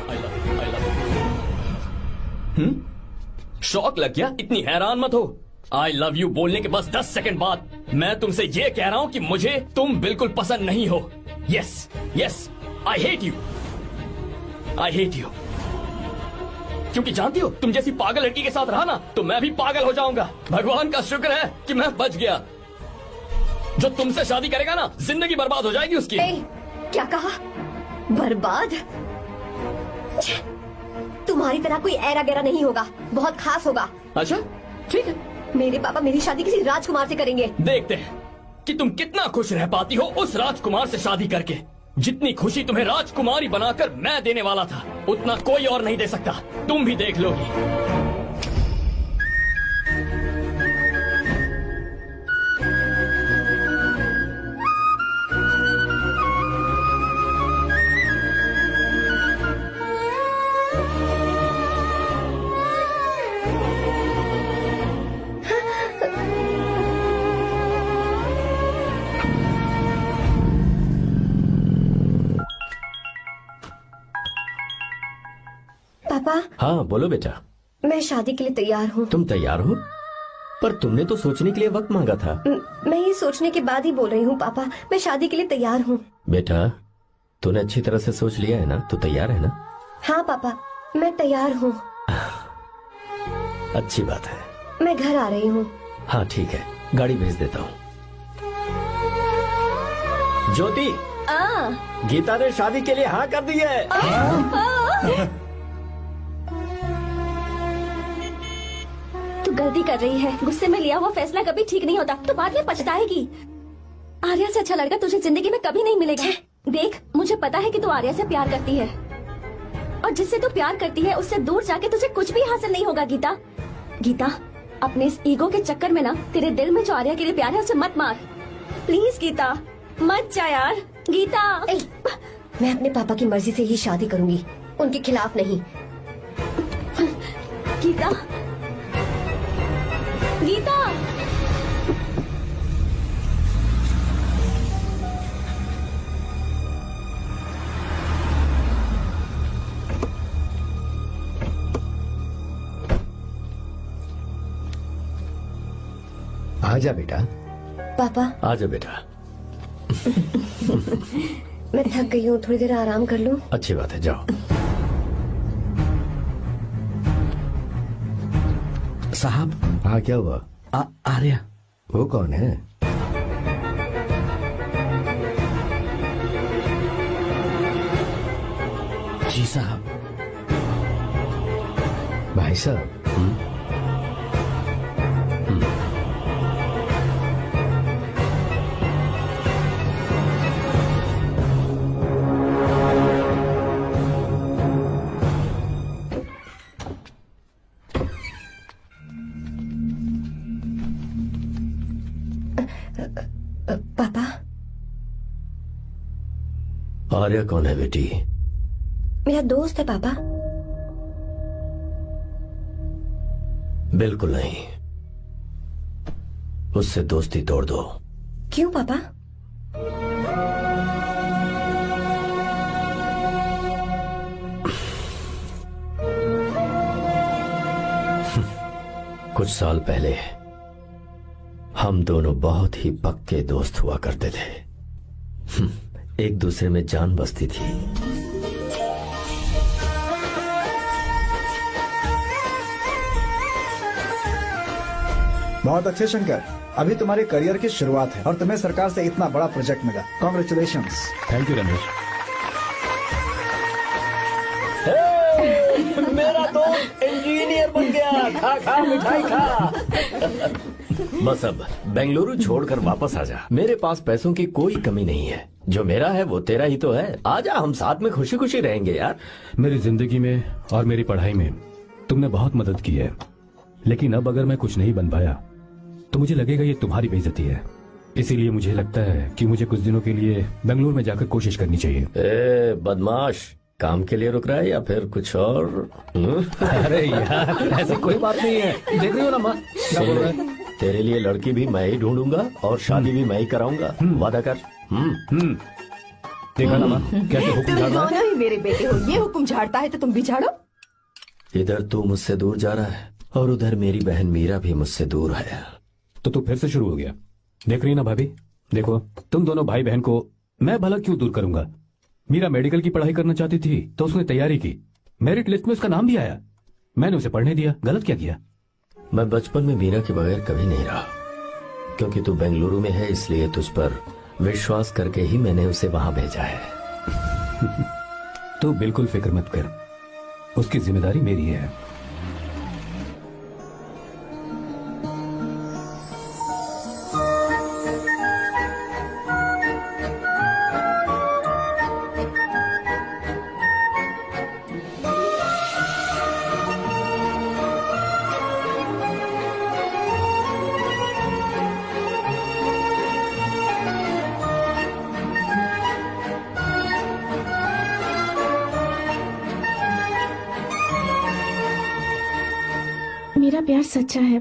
शौक लग गया? इतनी हैरान मत हो। आई लव यू बोलने के बस 10 सेकंड बाद मैं तुमसे ये कह रहा हूँ कि मुझे तुम बिल्कुल पसंद नहीं हो। Yes yes, I hate you. I hate you. क्योंकि जानती हो, तुम जैसी पागल लड़की के साथ रहा ना, तो मैं भी पागल हो जाऊंगा। भगवान का शुक्र है कि मैं बच गया। जो तुमसे शादी करेगा ना, जिंदगी बर्बाद हो जाएगी उसकी। क्या कहा? बर्बाद? तुम्हारी तरह कोई ऐरा गैरा नहीं होगा, बहुत खास होगा। अच्छा, ठीक है। मेरे पापा मेरी शादी किसी राजकुमार से करेंगे। देखते हैं कि तुम कितना खुश रह पाती हो उस राजकुमार से शादी करके। जितनी खुशी तुम्हें राजकुमारी बनाकर मैं देने वाला था, उतना कोई और नहीं दे सकता। तुम भी देख लोगी। पापा। हाँ बोलो बेटा। मैं शादी के लिए तैयार हूँ। तुम तैयार हो? पर तुमने तो सोचने के लिए वक्त मांगा था। मैं ये सोचने के बाद ही बोल रही हूँ पापा, मैं शादी के लिए तैयार हूँ। बेटा, तूने अच्छी तरह से सोच लिया है ना? तू तैयार है ना? हाँ पापा, मैं तैयार हूँ। अच्छी बात है। मैं घर आ रही हूँ। हाँ ठीक है, गाड़ी भेज देता हूँ। ज्योति, गीता ने शादी के लिए हाँ कर दी है। तू गलती कर रही है। गुस्से में लिया हुआ फैसला कभी ठीक नहीं होता, तो बाद में पछताएगी। आर्या से अच्छा लड़का तुझे जिंदगी में कभी नहीं मिलेगा। देख, मुझे पता है कि तू आर्या से प्यार करती है, और जिससे तू प्यार करती है उससे दूर जाके तुझे कुछ भी हासिल नहीं होगा। गीता, गीता, अपने इस ईगो के चक्कर में ना तेरे दिल में जो आर्या के लिए प्यार है उसे मत मार। प्लीज गीता, मत जा यार। गीता, मैं अपने पापा की मर्जी से ही शादी करूंगी, उनके खिलाफ नहीं। गीता, गीता। आजा बेटा। पापा। आजा बेटा। मैं थक गई हूँ, थोड़ी देर आराम कर लूँ। अच्छी बात है, जाओ। साहब। हाँ, क्या हुआ? आर्या। वो कौन है? जी साहब। भाई साहब, पापा, आर्या कौन है बेटी? मेरा दोस्त है पापा। बिल्कुल नहीं, उससे दोस्ती तोड़ दो। क्यों पापा? कुछ साल पहले हम दोनों बहुत ही पक्के दोस्त हुआ करते थे। एक दूसरे में जान बसती थी। बहुत अच्छे शंकर, अभी तुम्हारे करियर की शुरुआत है और तुम्हें सरकार से इतना बड़ा प्रोजेक्ट मिला। कॉन्ग्रेचुलेशंस। Thank you Ramesh. मेरा दोस्त इंजीनियर बन गया। खा खा मिठाई खा। बस अब बेंगलुरु छोड़कर वापस आ जा। मेरे पास पैसों की कोई कमी नहीं है। जो मेरा है वो तेरा ही तो है। आजा, हम साथ में खुशी खुशी रहेंगे यार। मेरी जिंदगी में और मेरी पढ़ाई में तुमने बहुत मदद की है, लेकिन अब अगर मैं कुछ नहीं बन पाया तो मुझे लगेगा ये तुम्हारी बेइज्जती है। इसीलिए मुझे लगता है कि मुझे कुछ दिनों के लिए बेंगलुरु में जाकर कोशिश करनी चाहिए। ए बदमाश, काम के लिए रुक रहा है या फिर कुछ और? अरे यार, ऐसी कोई बात नहीं है। देख रही हो ना माँ, क्या बोल रहा है? तेरे लिए लड़की भी मैं ही ढूंढूंगा और शादी भी मैं ही कराऊंगा। वादा कर। देखा ना माँ, कैसे हुक्म तुम झाड़ रहा है? दोनों ही मेरे बेटे हो। ये हुक्म झाड़ता है तो तुम भी झाड़ो। इधर तू मुझसे दूर जा रहा है और उधर मेरी बहन मीरा भी मुझसे दूर है। तो तू फिर से शुरू हो गया। देख रही ना भाभी, देखो तुम दोनों भाई बहन को मैं भला क्यों दूर करूंगा। मीरा मेडिकल की पढ़ाई करना चाहती थी तो उसने तैयारी की, मेरिट लिस्ट में उसका नाम भी आया, मैंने उसे पढ़ने दिया। गलत क्या किया? मैं बचपन में मीरा के बगैर कभी नहीं रहा। क्योंकि तू बेंगलुरु में है इसलिए तुझ पर विश्वास करके ही मैंने उसे वहां भेजा है। तू बिल्कुल फिक्र मत कर, उसकी जिम्मेदारी मेरी है। मेरा प्यार सच्चा है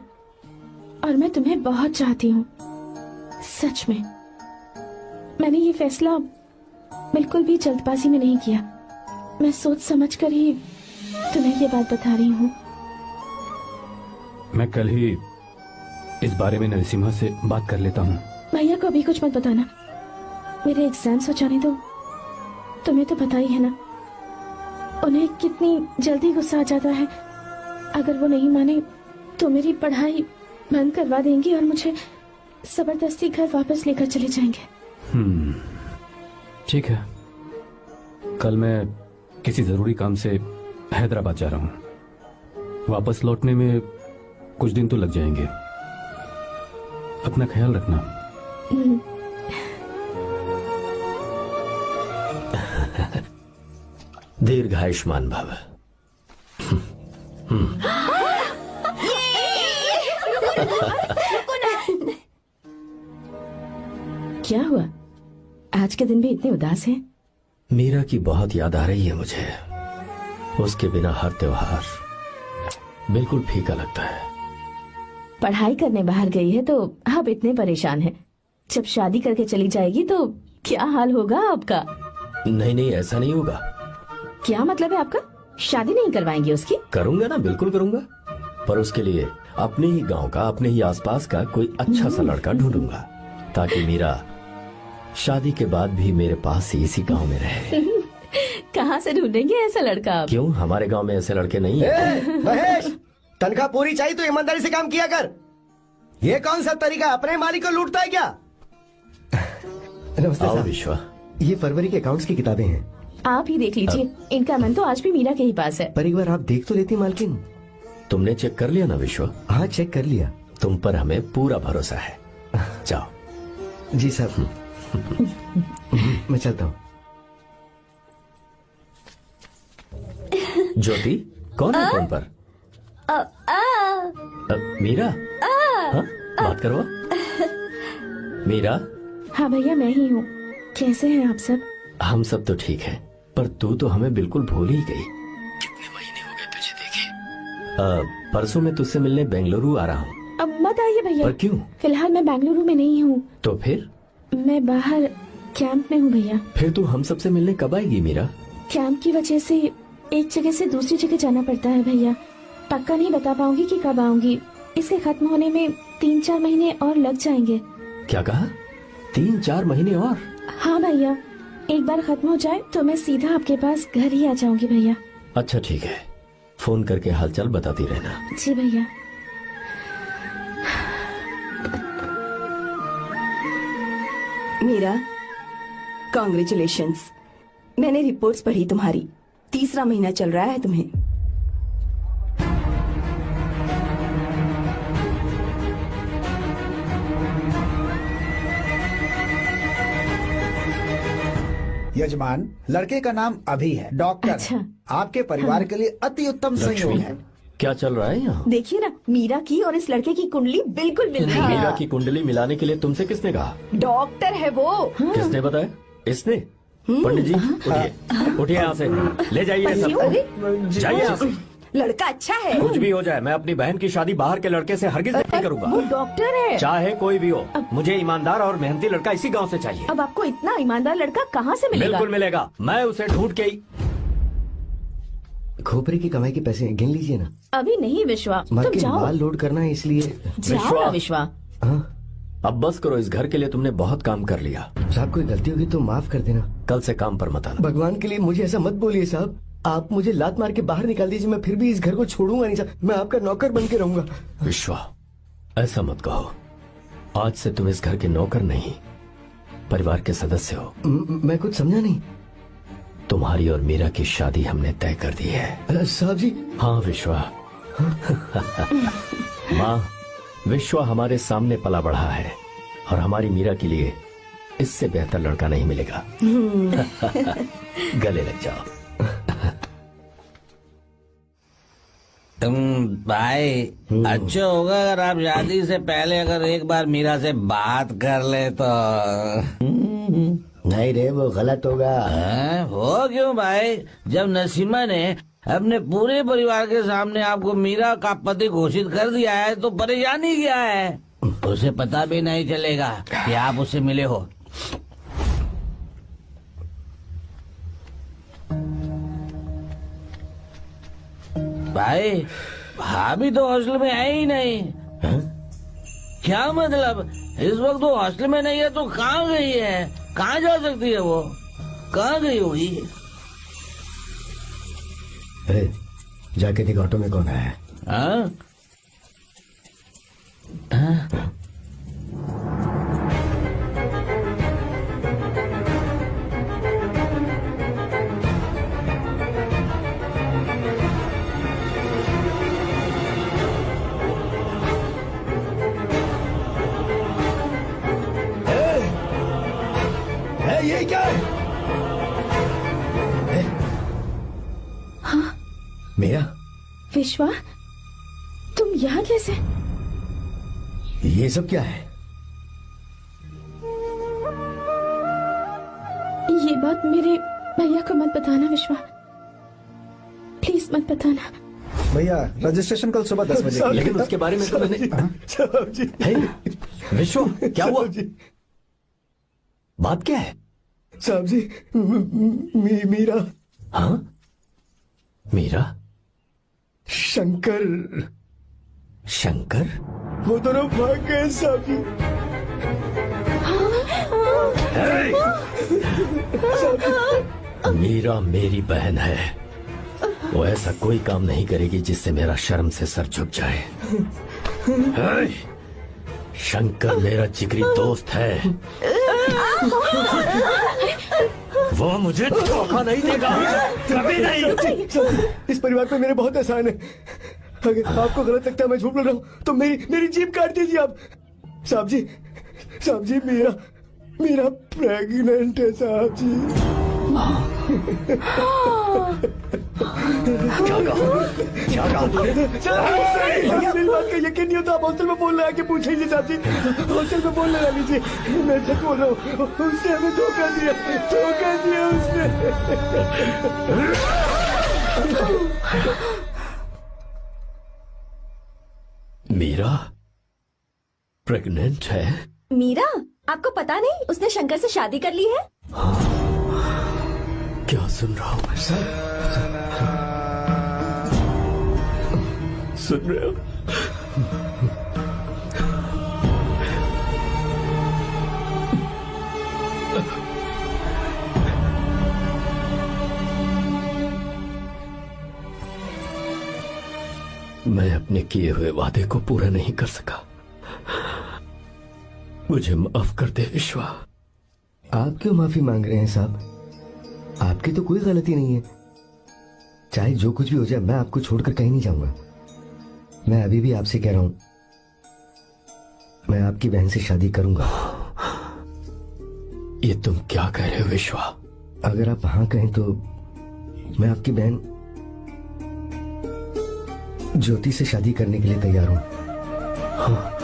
और मैं तुम्हें बहुत चाहती हूँ, सच में। मैंने ये फैसला बिल्कुल भी जल्दबाजी में नहीं किया। मैं सोच समझ कर ही तुम्हें ये बात बता रही हूँ। मैं कल ही इस बारे में नरसिम्हा से बात कर लेता हूँ। भैया को अभी कुछ मत बताना, मेरे एग्जाम्स हो जाने दो। तुम्हें तो पता ही है ना उन्हें कितनी जल्दी गुस्सा आ जाता है। अगर वो नहीं माने तो मेरी पढ़ाई बंद करवा देंगे और मुझे जबरदस्ती घर वापस लेकर चले जाएंगे। ठीक है, कल मैं किसी जरूरी काम से हैदराबाद जा रहा हूँ। वापस लौटने में कुछ दिन तो लग जाएंगे। अपना ख्याल रखना। दीर्घायुष्मान भव। क्या हुआ, आज के दिन भी इतने उदास हैं? मीरा की बहुत याद आ रही है मुझे। उसके बिना हर त्योहार बिल्कुल फीका लगता है। पढ़ाई करने बाहर गई है तो अब इतने परेशान है। जब शादी करके चली जाएगी तो क्या हाल होगा आपका? नहीं नहीं, ऐसा नहीं होगा। क्या मतलब है आपका? शादी नहीं करवाएंगे उसकी? करूंगा ना, बिल्कुल करूंगा। पर उसके लिए अपने ही गांव का, अपने ही आसपास का कोई अच्छा सा लड़का ढूंढूंगा ताकि मीरा शादी के बाद भी मेरे पास ही इसी गांव में रहे। कहाँ से ढूंढेंगे ऐसा लड़का आप? क्यों, हमारे गांव में ऐसे लड़के नहीं है? महेश, तनख्वाह पूरी चाहिए तो ईमानदारी से काम किया कर। ये कौन सा तरीका, अपने मालिक को लूटता है क्या? नमस्ते आओ साहब। विश्वा। ये फरवरी के अकाउंट्स की किताबें हैं। आप ही देख लीजिए, इनका मन तो आज भी मीरा के ही पास है। पर एक बार आप देख तो लेती मालकिन। तुमने चेक कर लिया ना विश्वा? हाँ, चेक कर लिया। तुम पर हमें पूरा भरोसा है। जाओ। जी साहब। मैं चलता हूँ। ज्योति, कौन है फोन पर? मीरा? हाँ? बात करो। मीरा? हाँ भैया, मैं ही हूँ। कैसे हैं आप सब? हम सब तो ठीक हैं, पर तू तो हमें बिल्कुल भूल ही गई। कितने महीने हो गए तुझे देखे। परसों मैं तुझसे मिलने बेंगलुरु आ रहा हूँ। अब मत आइए भैया। पर क्यों? फिलहाल मैं बेंगलुरु में नहीं हूँ। तो फिर? मैं बाहर कैंप में हूँ भैया। फिर तू हम सबसे मिलने कब आएगी मीरा? कैंप की वजह से एक जगह से दूसरी जगह जाना पड़ता है भैया। पक्का नहीं बता पाऊंगी कि कब आऊंगी। इसके खत्म होने में 3-4 महीने और लग जाएंगे। क्या कहा? 3-4 महीने और? हाँ भैया, एक बार खत्म हो जाए तो मैं सीधा आपके पास घर ही आ जाऊंगी भैया। अच्छा ठीक है, फोन करके हालचाल बताती रहना। जी भैया। मीरा, कॉन्ग्रेचुलेशंस। मैंने रिपोर्ट्स पढ़ी तुम्हारी। 3रा महीना चल रहा है तुम्हें। यजमान, लड़के का नाम अभी है, डॉक्टर। अच्छा। आपके परिवार के लिए अति उत्तम संयोग है। क्या चल रहा है यहाँ? देखिए ना, मीरा की और इस लड़के की कुंडली बिल्कुल मिल रही है। मीरा की कुंडली मिलाने के लिए तुमसे किसने कहा? डॉक्टर है वो। किसने बताया? इसने? पंडित जी, उठिए, उठिए यहाँ से, ले जाइए सब। जाइए यहाँ से। लड़का अच्छा है। कुछ भी हो जाए, मैं अपनी बहन की शादी बाहर के लड़के से हरगिज नहीं करूंगा। वो डॉक्टर है। चाहे कोई भी हो, मुझे ईमानदार और मेहनती लड़का इसी गांव से चाहिए। अब आपको इतना ईमानदार लड़का कहाँ से मिलेगा? बिल्कुल मिलेगा, मैं उसे ढूंढ के ही। खोपड़ी की कमाई के पैसे गिन लीजिए ना। अभी नहीं विश्वा, माँ तुम के जाओ। माल लोड करना है इसलिए। जाओ ना विश्वा। हाँ? अब बस करो, इस घर के लिए तुमने बहुत काम कर लिया। साहब कोई गलती होगी तो माफ कर देना। कल से काम पर मत आना। भगवान के लिए मुझे ऐसा मत बोलिए साहब। आप मुझे लात मार के बाहर निकाल दीजिए, मैं फिर भी इस घर को छोड़ूंगा नहीं साहब। मैं आपका नौकर बन के रहूंगा। विश्वा, ऐसा मत कहो। आज से तुम इस घर के नौकर नहीं, परिवार के सदस्य हो। मैं कुछ समझा नहीं। तुम्हारी और मीरा की शादी हमने तय कर दी है। साहब जी। हाँ विश्वा। माँ, विश्वा हमारे सामने पला बढ़ा है और हमारी मीरा के लिए इससे बेहतर लड़का नहीं मिलेगा। गले लग जाओ। तुम भाई, अच्छा होगा अगर आप शादी से पहले अगर एक बार मीरा से बात कर ले तो। नहीं रे, वो गलत होगा। हो क्यों भाई? जब नसीमा ने अपने पूरे परिवार के सामने आपको मीरा का पति घोषित कर दिया है तो परेशानी क्या है? उसे पता भी नहीं चलेगा कि आप उससे मिले हो। भाई, भाभी तो हॉस्टल में है ही नहीं। क्या मतलब? इस वक्त वो हॉस्टल में नहीं है तो कहाँ गई है? कहाँ जा सकती है वो? कहाँ गई होगी? जाके देख ऑटो में कौन आया है। हाँ? ये क्या है? हाँ? मेरा विश्वा, तुम यहाँ कैसे? ये सब क्या है? ये बात मेरे भैया को मत बताना विश्वा, प्लीज मत बताना। भैया, रजिस्ट्रेशन कल सुबह 10 बजे। लेकिन उसके बारे में तो मैंने। विश्व, क्या हुआ? बात क्या है? साहब जी, मीरा। हाँ? मीरा? शंकर। शंकर? वो दोनों भाग गए साहब जी। मीरा मेरी बहन है, वो ऐसा कोई काम नहीं करेगी जिससे मेरा शर्म से सर झुक जाए। शंकर मेरा जिगरी दोस्त है, वो मुझे धोखा नहीं देगा, कभी नहीं। इस परिवार पे मेरे बहुत एहसान है। अगर आपको गलत लगता है मैं झूठ बोल रहा हूँ तो मेरी जीभ काट दीजिए आप। साहब जी मेरा प्रेग्नेंट है साहब जी। क्या कहा मेरी बात का यकीन नहीं होता। आप हॉस्टल में फोन लगा के पूछेंगे साहब जी, हॉस्टल में फोन लगा लीजिए। मैं सच बोल रहा हूँ, उसने हमें धोखा दिया उसने। मीरा प्रेग्नेंट है? मीरा, आपको पता नहीं उसने शंकर से शादी कर ली है? क्या सुन रहा हूँ मैं? सुन रहे हो? मैं अपने किए हुए वादे को पूरा नहीं कर सका। मुझे माफ कर दे विश्वा। आप क्यों माफी मांग रहे हैं साहब? आपकी तो कोई गलती नहीं है। चाहे जो कुछ भी हो जाए मैं आपको छोड़कर कहीं नहीं जाऊंगा। मैं अभी भी आपसे कह रहा हूं, मैं आपकी बहन से शादी करूंगा। ये तुम क्या कह रहे हो विश्वा? अगर आप हाँ कहें तो मैं आपकी बहन ज्योति से शादी करने के लिए तैयार हूं। हाँ।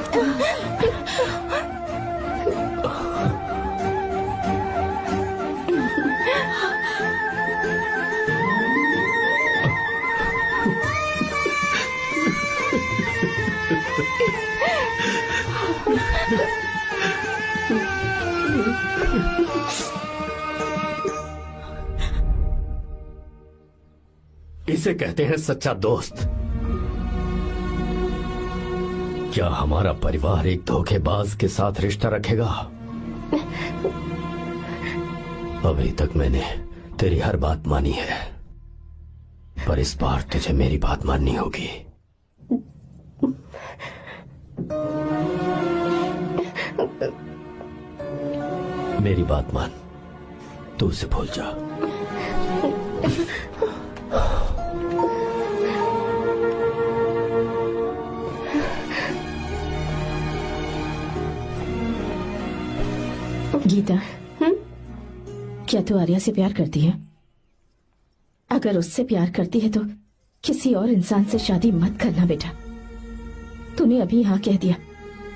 इसे कहते हैं सच्चा दोस्त। क्या हमारा परिवार एक धोखेबाज के साथ रिश्ता रखेगा? अभी तक मैंने तेरी हर बात मानी है, पर इस बार तुझे मेरी बात माननी होगी। मेरी बात मान, तू उसे भूल जा। गीता, क्या तू आर्या से प्यार करती है? अगर उससे प्यार करती है तो किसी और इंसान से शादी मत करना बेटा। तूने अभी हाँ कह दिया,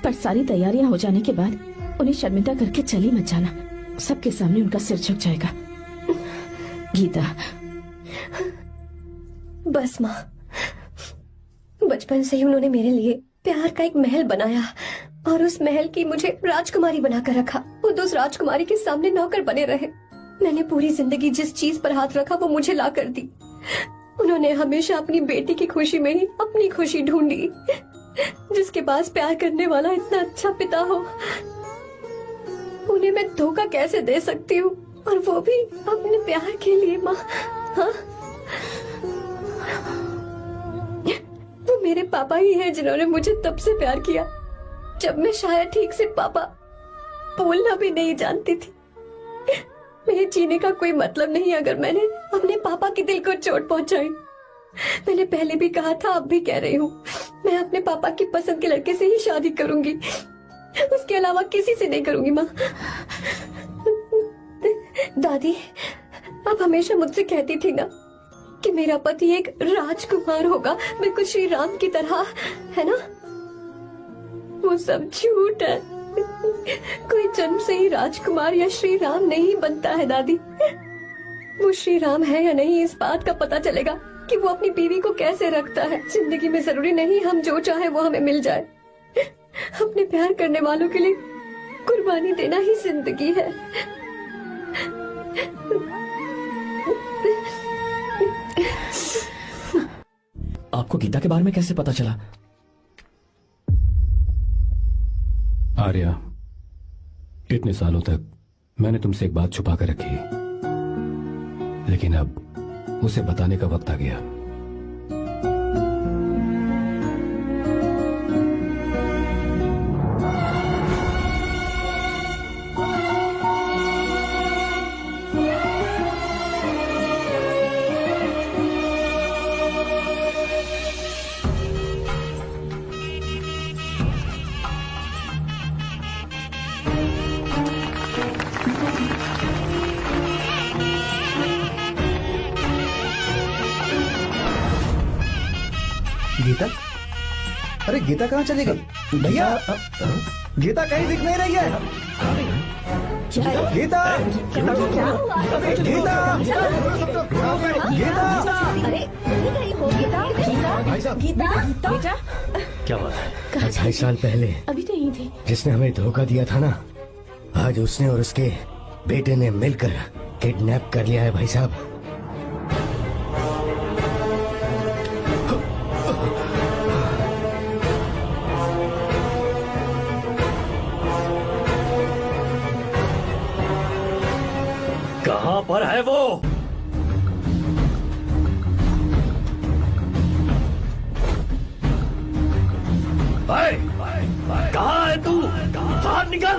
पर सारी तैयारियां हो जाने के बाद उन्हें शर्मिंदा करके चली मत जाना। सबके सामने उनका सिर झुक जाएगा। गीता। बस माँ, बचपन से ही उन्होंने मेरे लिए प्यार का एक महल बनाया और उस महल की मुझे राजकुमारी बनाकर रखा। वो उस राजकुमारी के सामने नौकर बने रहे। मैंने पूरी जिंदगी जिस चीज पर हाथ रखा वो मुझे ला कर दी। उन्होंने हमेशा अपनी बेटी की खुशी में ही अपनी खुशी ढूंढी। जिसके पास प्यार करने वाला इतना अच्छा पिता हो, उन्हें मैं धोखा कैसे दे सकती हूँ, और वो भी अपने प्यार के लिए। माँ, हाँ, वो मेरे पापा ही हैं जिन्होंने मुझे तब से प्यार किया जब मैं शायद ठीक से पापा बोलना भी नहीं जानती थी। मेरे जीने का कोई मतलब नहीं अगर मैंने अपने पापा के दिल को चोट पहुंचाई। मैंने पहले भी कहा था, अब भी कह रही हूँ, मैं अपने पापा की पसंद के लड़के से ही शादी करूंगी, उसके अलावा किसी से नहीं करूंगी। माँ, दादी, आप हमेशा मुझसे कहती थी ना कि मेरा पति एक राजकुमार होगा, बिल्कुल श्री राम की तरह, है ना? वो सब झूठ है। कोई जन्म से ही राजकुमार या श्री राम नहीं बनता है दादी। वो श्री राम है या नहीं, इस बात का पता चलेगा कि वो अपनी बीवी को कैसे रखता है। जिंदगी में जरूरी नहीं हम जो चाहे वो हमें मिल जाए। अपने प्यार करने वालों के लिए कुर्बानी देना ही जिंदगी है। आपको गीता के बारे में कैसे पता चला? आर्या, इतने सालों तक मैंने तुमसे एक बात छुपा कर रखी, लेकिन अब उसे बताने का वक्त आ गया। गीता? अरे गीता कहाँ चली गई? भैया गीता कहीं दिख नहीं रही है। गीता क्या हुआ? गीता गीता अरे कहीं गई हो गीता? भाई साहब गीता क्या बात है? 2.5 साल पहले अभी तो यही थी। जिसने हमें धोखा दिया था ना, आज उसने और उसके बेटे ने मिलकर किडनैप कर लिया है भाई साहब। कहाँ पर है वो? कहाँ है तू? बाहर निकल!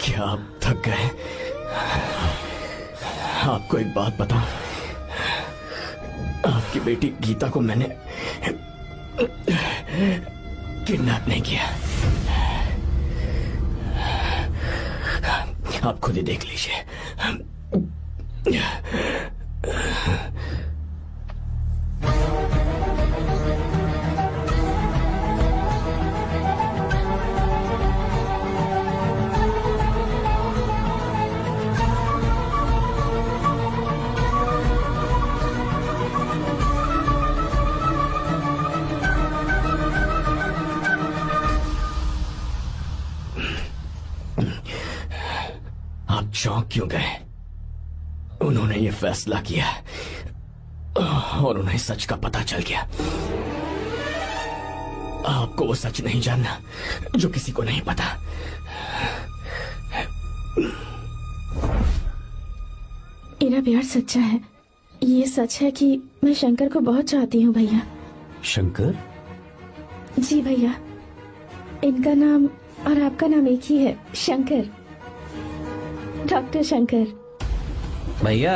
क्या आप थक गए? आपको एक बात बताऊं, आपकी बेटी गीता को मैंने किडनैप नहीं किया। आप खुद ही देख लीजिए। आप चौंक क्यों गए? उन्होंने ये फैसला किया और उन्हें सच का पता चल गया। आपको वो सच नहीं जानना जो किसी को नहीं पता। मेरा प्यार सच्चा है। ये सच है कि मैं शंकर को बहुत चाहती हूँ भैया। शंकर? जी भैया, इनका नाम और आपका नाम एक ही है, शंकर, डॉक्टर शंकर। भैया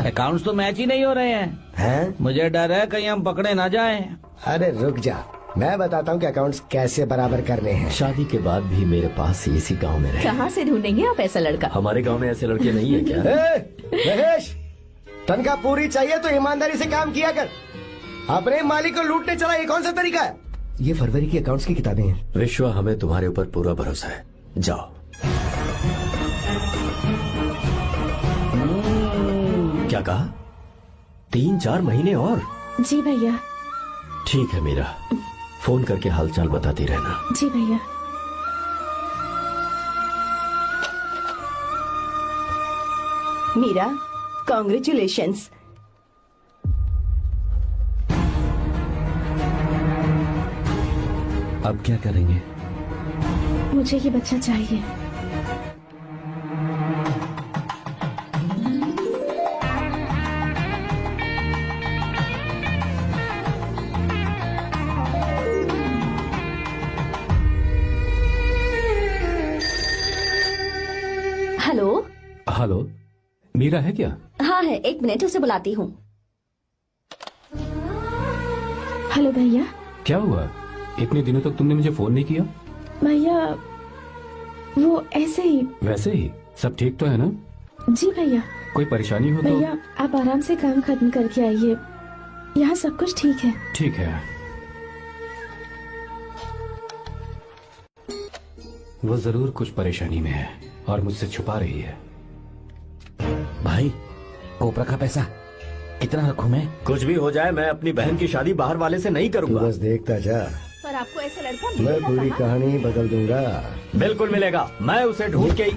अकाउंट्स तो मैच ही नहीं हो रहे हैं। मुझे डर है कहीं हम पकड़े ना जाएं। अरे रुक जा, मैं बताता हूँ कि अकाउंट्स कैसे बराबर करने हैं। शादी के बाद भी मेरे पास इसी गांव में रहे। कहाँ से ढूंढेंगे आप ऐसा लड़का? हमारे गांव में ऐसे लड़के नहीं है क्या? महेश, तनख्वाह पूरी चाहिए तो ईमानदारी से काम किया कर। अपने मालिक को लूटने चला, ये कौन सा तरीका है? ये फरवरी की अकाउंट्स की किताबें हैं। विश्व, हमें तुम्हारे ऊपर पूरा भरोसा है, जाओ। क्या कहा? 3-4 महीने और? जी भैया। ठीक है मीरा, फोन करके हालचाल बताती रहना। जी भैया। मीरा, कॉन्ग्रेचुलेशंस। अब क्या करेंगे? मुझे ये बच्चा चाहिए। हेलो। हेलो, मीरा है क्या? हाँ है, 1 मिनट, उसे बुलाती हूँ। हेलो भैया। क्या हुआ? इतने दिनों तक तुमने मुझे फोन नहीं किया? भैया वो ऐसे ही। वैसे ही? सब ठीक तो है ना? जी भैया। कोई परेशानी हो तो? भैया आप आराम से काम खत्म करके आइए, यहाँ सब कुछ ठीक है। ठीक है। वो जरूर कुछ परेशानी में है और मुझसे छुपा रही है। भाई, कोपरा का पैसा कितना रखूं मैं? कुछ भी हो जाए, मैं अपनी बहन की शादी बाहर वाले से नहीं करूंगा। बस देखता जा, पर आपको ऐसा लड़का मैं पूरी कहानी बदल दूंगा। बिल्कुल मिलेगा, मैं उसे ढूंढ के ही।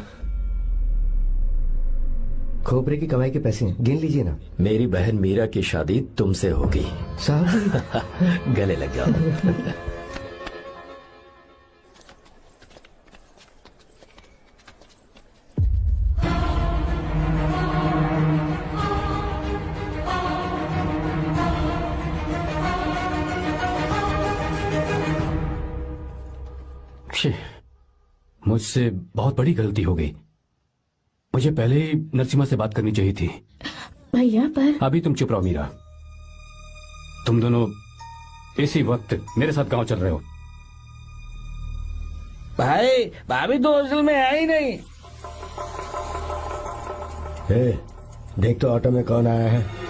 खोपरे की कमाई के पैसे हैं, गिन लीजिए ना। मेरी बहन मीरा की शादी तुमसे होगी। साहब गले लग जाओ। मुझसे बहुत बड़ी गलती हो गई। मुझे पहले ही नरसिम्हा से बात करनी चाहिए थी। भैया पर अभी तुम चुप रहो मीरा। तुम दोनों इसी वक्त मेरे साथ गांव चल रहे हो। भाई, भाभी तो हॉस्टल में है ही नहीं। देख तो ऑटो में कौन आया है।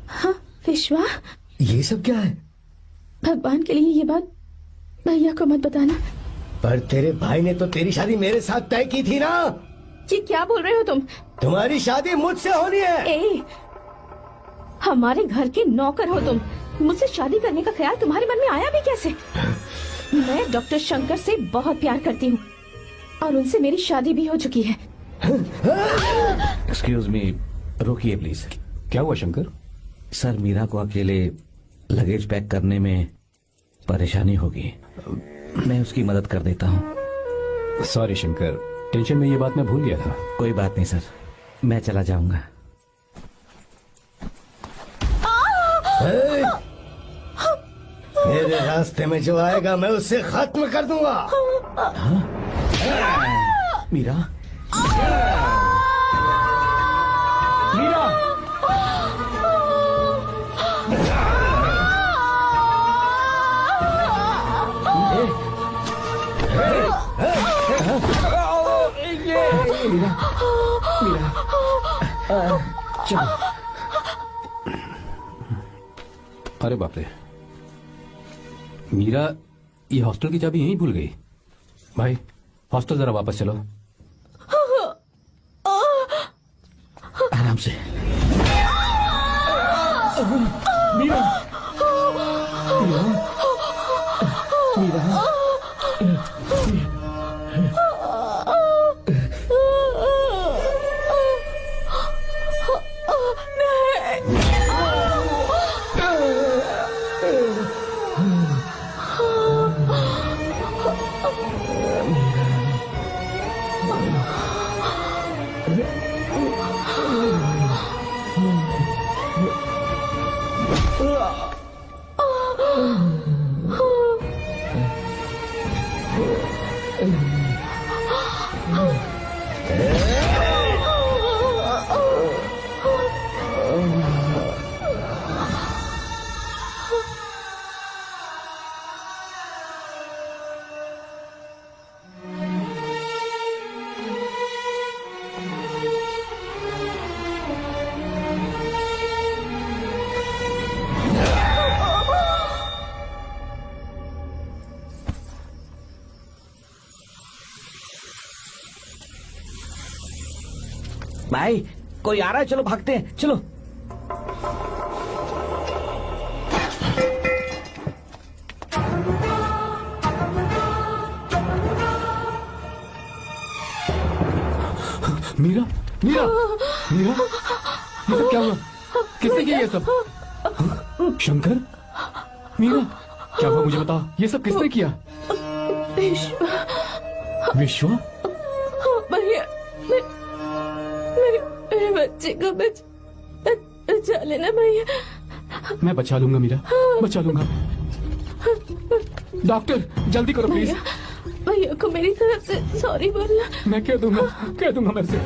हाँ विश्वा, ये सब क्या है? भगवान के लिए ये बात भैया को मत बताना। पर तेरे भाई ने तो तेरी शादी मेरे साथ तय की थी ना। ये क्या बोल रहे हो तुम? तुम्हारी शादी मुझसे होनी है। ए, हमारे घर के नौकर हो तुम, मुझसे शादी करने का ख्याल तुम्हारे मन में आया भी कैसे? मैं डॉक्टर शंकर से बहुत प्यार करती हूँ और उनसे मेरी शादी भी हो चुकी है। एक्सक्यूज मी, रोकिए प्लीज। क्या हुआ शंकर? सर, मीरा को अकेले लगेज पैक करने में परेशानी होगी, मैं उसकी मदद कर देता हूँ। सॉरी शंकर, टेंशन में ये बात मैं भूल गया था। कोई बात नहीं सर, मैं चला जाऊंगा। मेरे रास्ते में जो आएगा मैं उससे खत्म कर दूंगा। मीरा, मीरा, चलो। अरे बाप रे, मीरा ये हॉस्टल की चाबी यहीं भूल गई। भाई हॉस्टल जरा वापस चलो। आराम से। मीरा, मीरा, मीरा। भाई कोई आ रहा है, चलो भागते हैं, चलो। मीरा, मीरा, मीरा, ये सब क्या हुआ? किसने किया ये सब? शंकर, मीरा, क्या हुआ मुझे बताओ, ये सब किसने किया? विश्वा? भैया, मेरे बच्चे को बचा लेना भैया। मैं बचा लूंगा मीरा, बचा लूंगा। डॉक्टर जल्दी करो प्लीज। भैया को मेरी तरफ से सॉरी बोलना। मैं कह दूंगा मेरे से।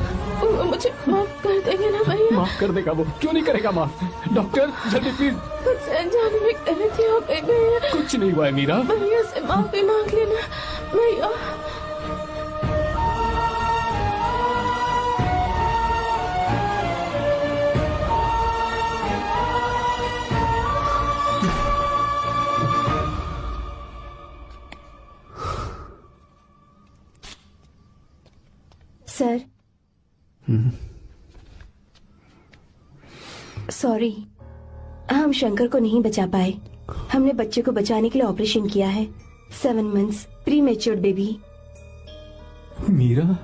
वो मुझे माफ कर देंगे ना भैया? माफ कर देगा वो, क्यों नहीं करेगा माफ? डॉक्टर जल्दी प्लीज। कुछ अनजाने में गलती हो गई भैया। कुछ नहीं हुआ है मीरा। भैया से माफी मांग लेना भैया। सर, सॉरी, हम शंकर को नहीं बचा पाए। हमने बच्चे को बचाने के लिए ऑपरेशन किया है। 7 months pre matured baby. Meera?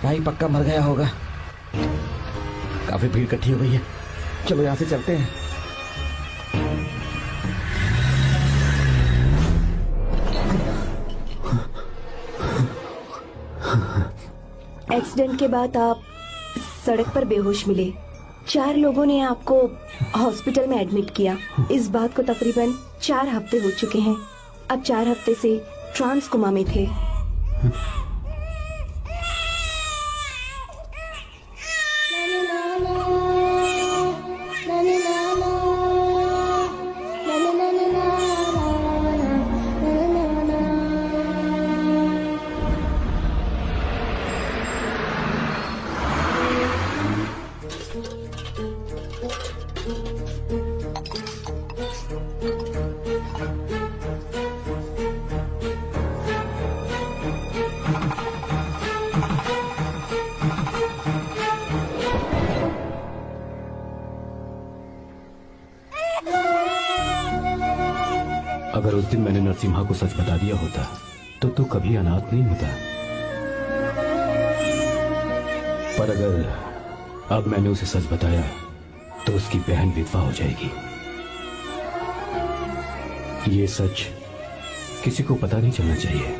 भाई पक्का मर गया होगा। काफी भीड़ इकट्ठी हो गई है, चलो यहाँ से चलते हैं। एक्सीडेंट के बाद आप सड़क पर बेहोश मिले। 4 लोगों ने आपको हॉस्पिटल में एडमिट किया। इस बात को तकरीबन 4 हफ्ते हो चुके हैं। अब 4 हफ्ते से ट्रांस कोमा में थे। अगर उस दिन मैंने नरसिम्हा को सच बता दिया होता तो तू कभी अनाथ नहीं होता। पर अगर अब मैंने उसे सच बताया तो उसकी बहन विधवा हो जाएगी। ये सच किसी को पता नहीं चलना चाहिए।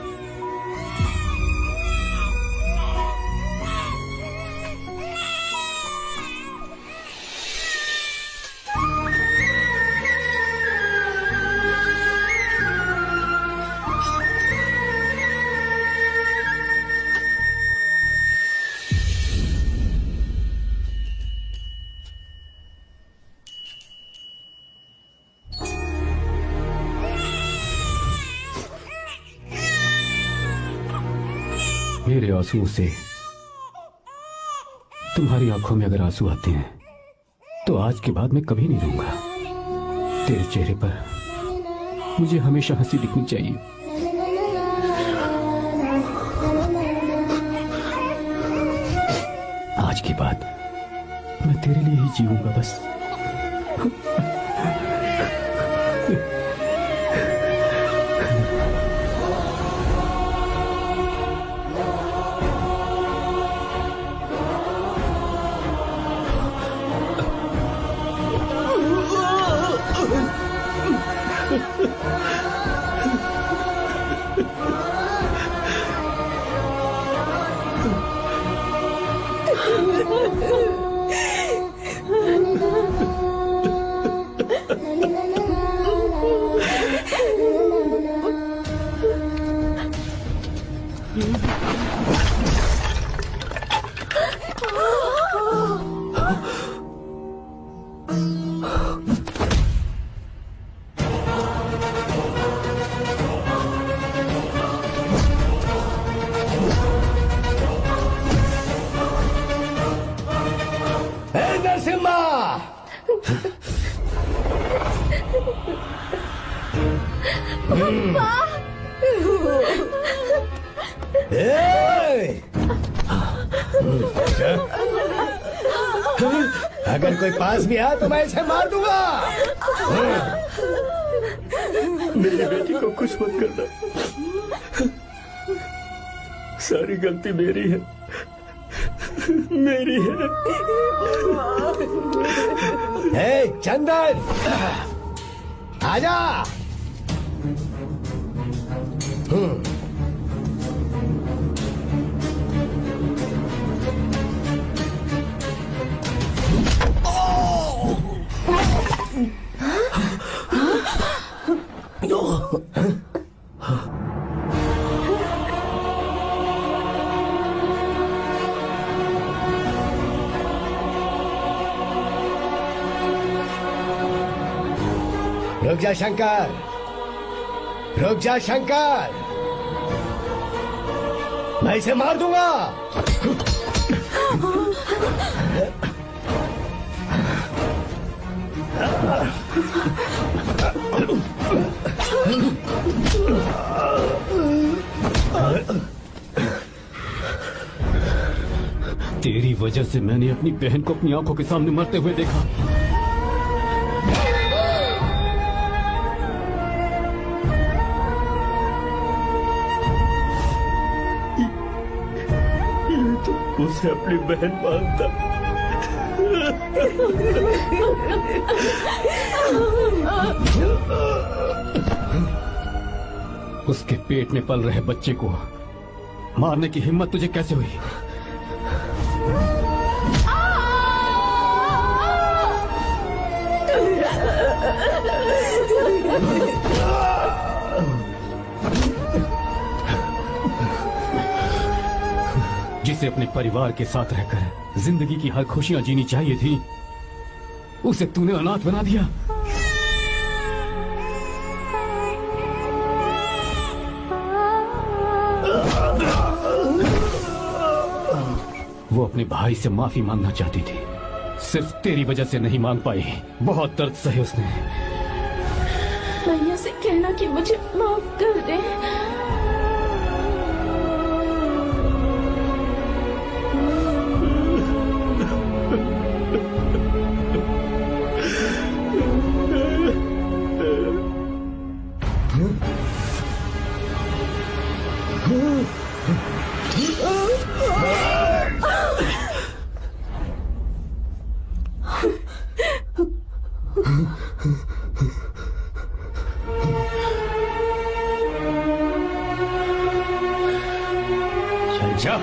मेरे आंसुओं से तुम्हारी आंखों में अगर आंसू आते हैं तो आज के बाद मैं कभी नहीं रोऊंगा। तेरे चेहरे पर मुझे हमेशा हंसी दिखनी चाहिए। आज की बात मैं तेरे लिए ही जीऊंगा बस। अगर कोई पास भी आया तो मैं इसे मार दूंगा। मेरी बेटी को कुछ मत करना, सारी गलती मेरी है, मेरी है। हे चंदन, आजा। रुक जा शंकर, रुक जा शंकर, मैं इसे मार दूंगा। तेरी वजह से मैंने अपनी बहन को अपनी आंखों के सामने मरते हुए देखा। उसे अपनी बहन मानता। उसके पेट में पल रहे बच्चे को मारने की हिम्मत तुझे कैसे हुई? जिसे अपने परिवार के साथ रहकर जिंदगी की हर खुशियां जीनी चाहिए थी, उसे तूने अनाथ बना दिया। वो अपने भाई से माफी मांगना चाहती थी, सिर्फ तेरी वजह से नहीं मांग पाई। बहुत दर्द सहे उसने। भैया से कहना कि मुझे माफ कर दे। जा।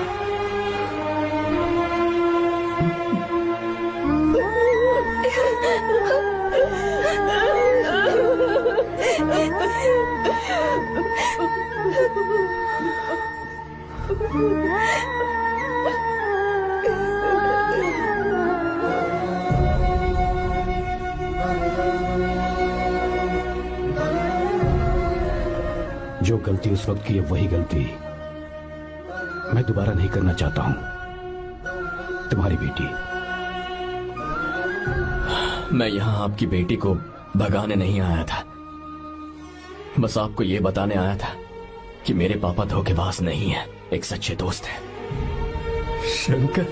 जो गलती उस वक्त की है वही गलती मैं दोबारा नहीं करना चाहता हूं। तुम्हारी बेटी। मैं यहाँ आपकी बेटी को भगाने नहीं आया था, बस आपको ये बताने आया था कि मेरे पापा धोखेबाज नहीं है, एक सच्चे दोस्त है। शंकर,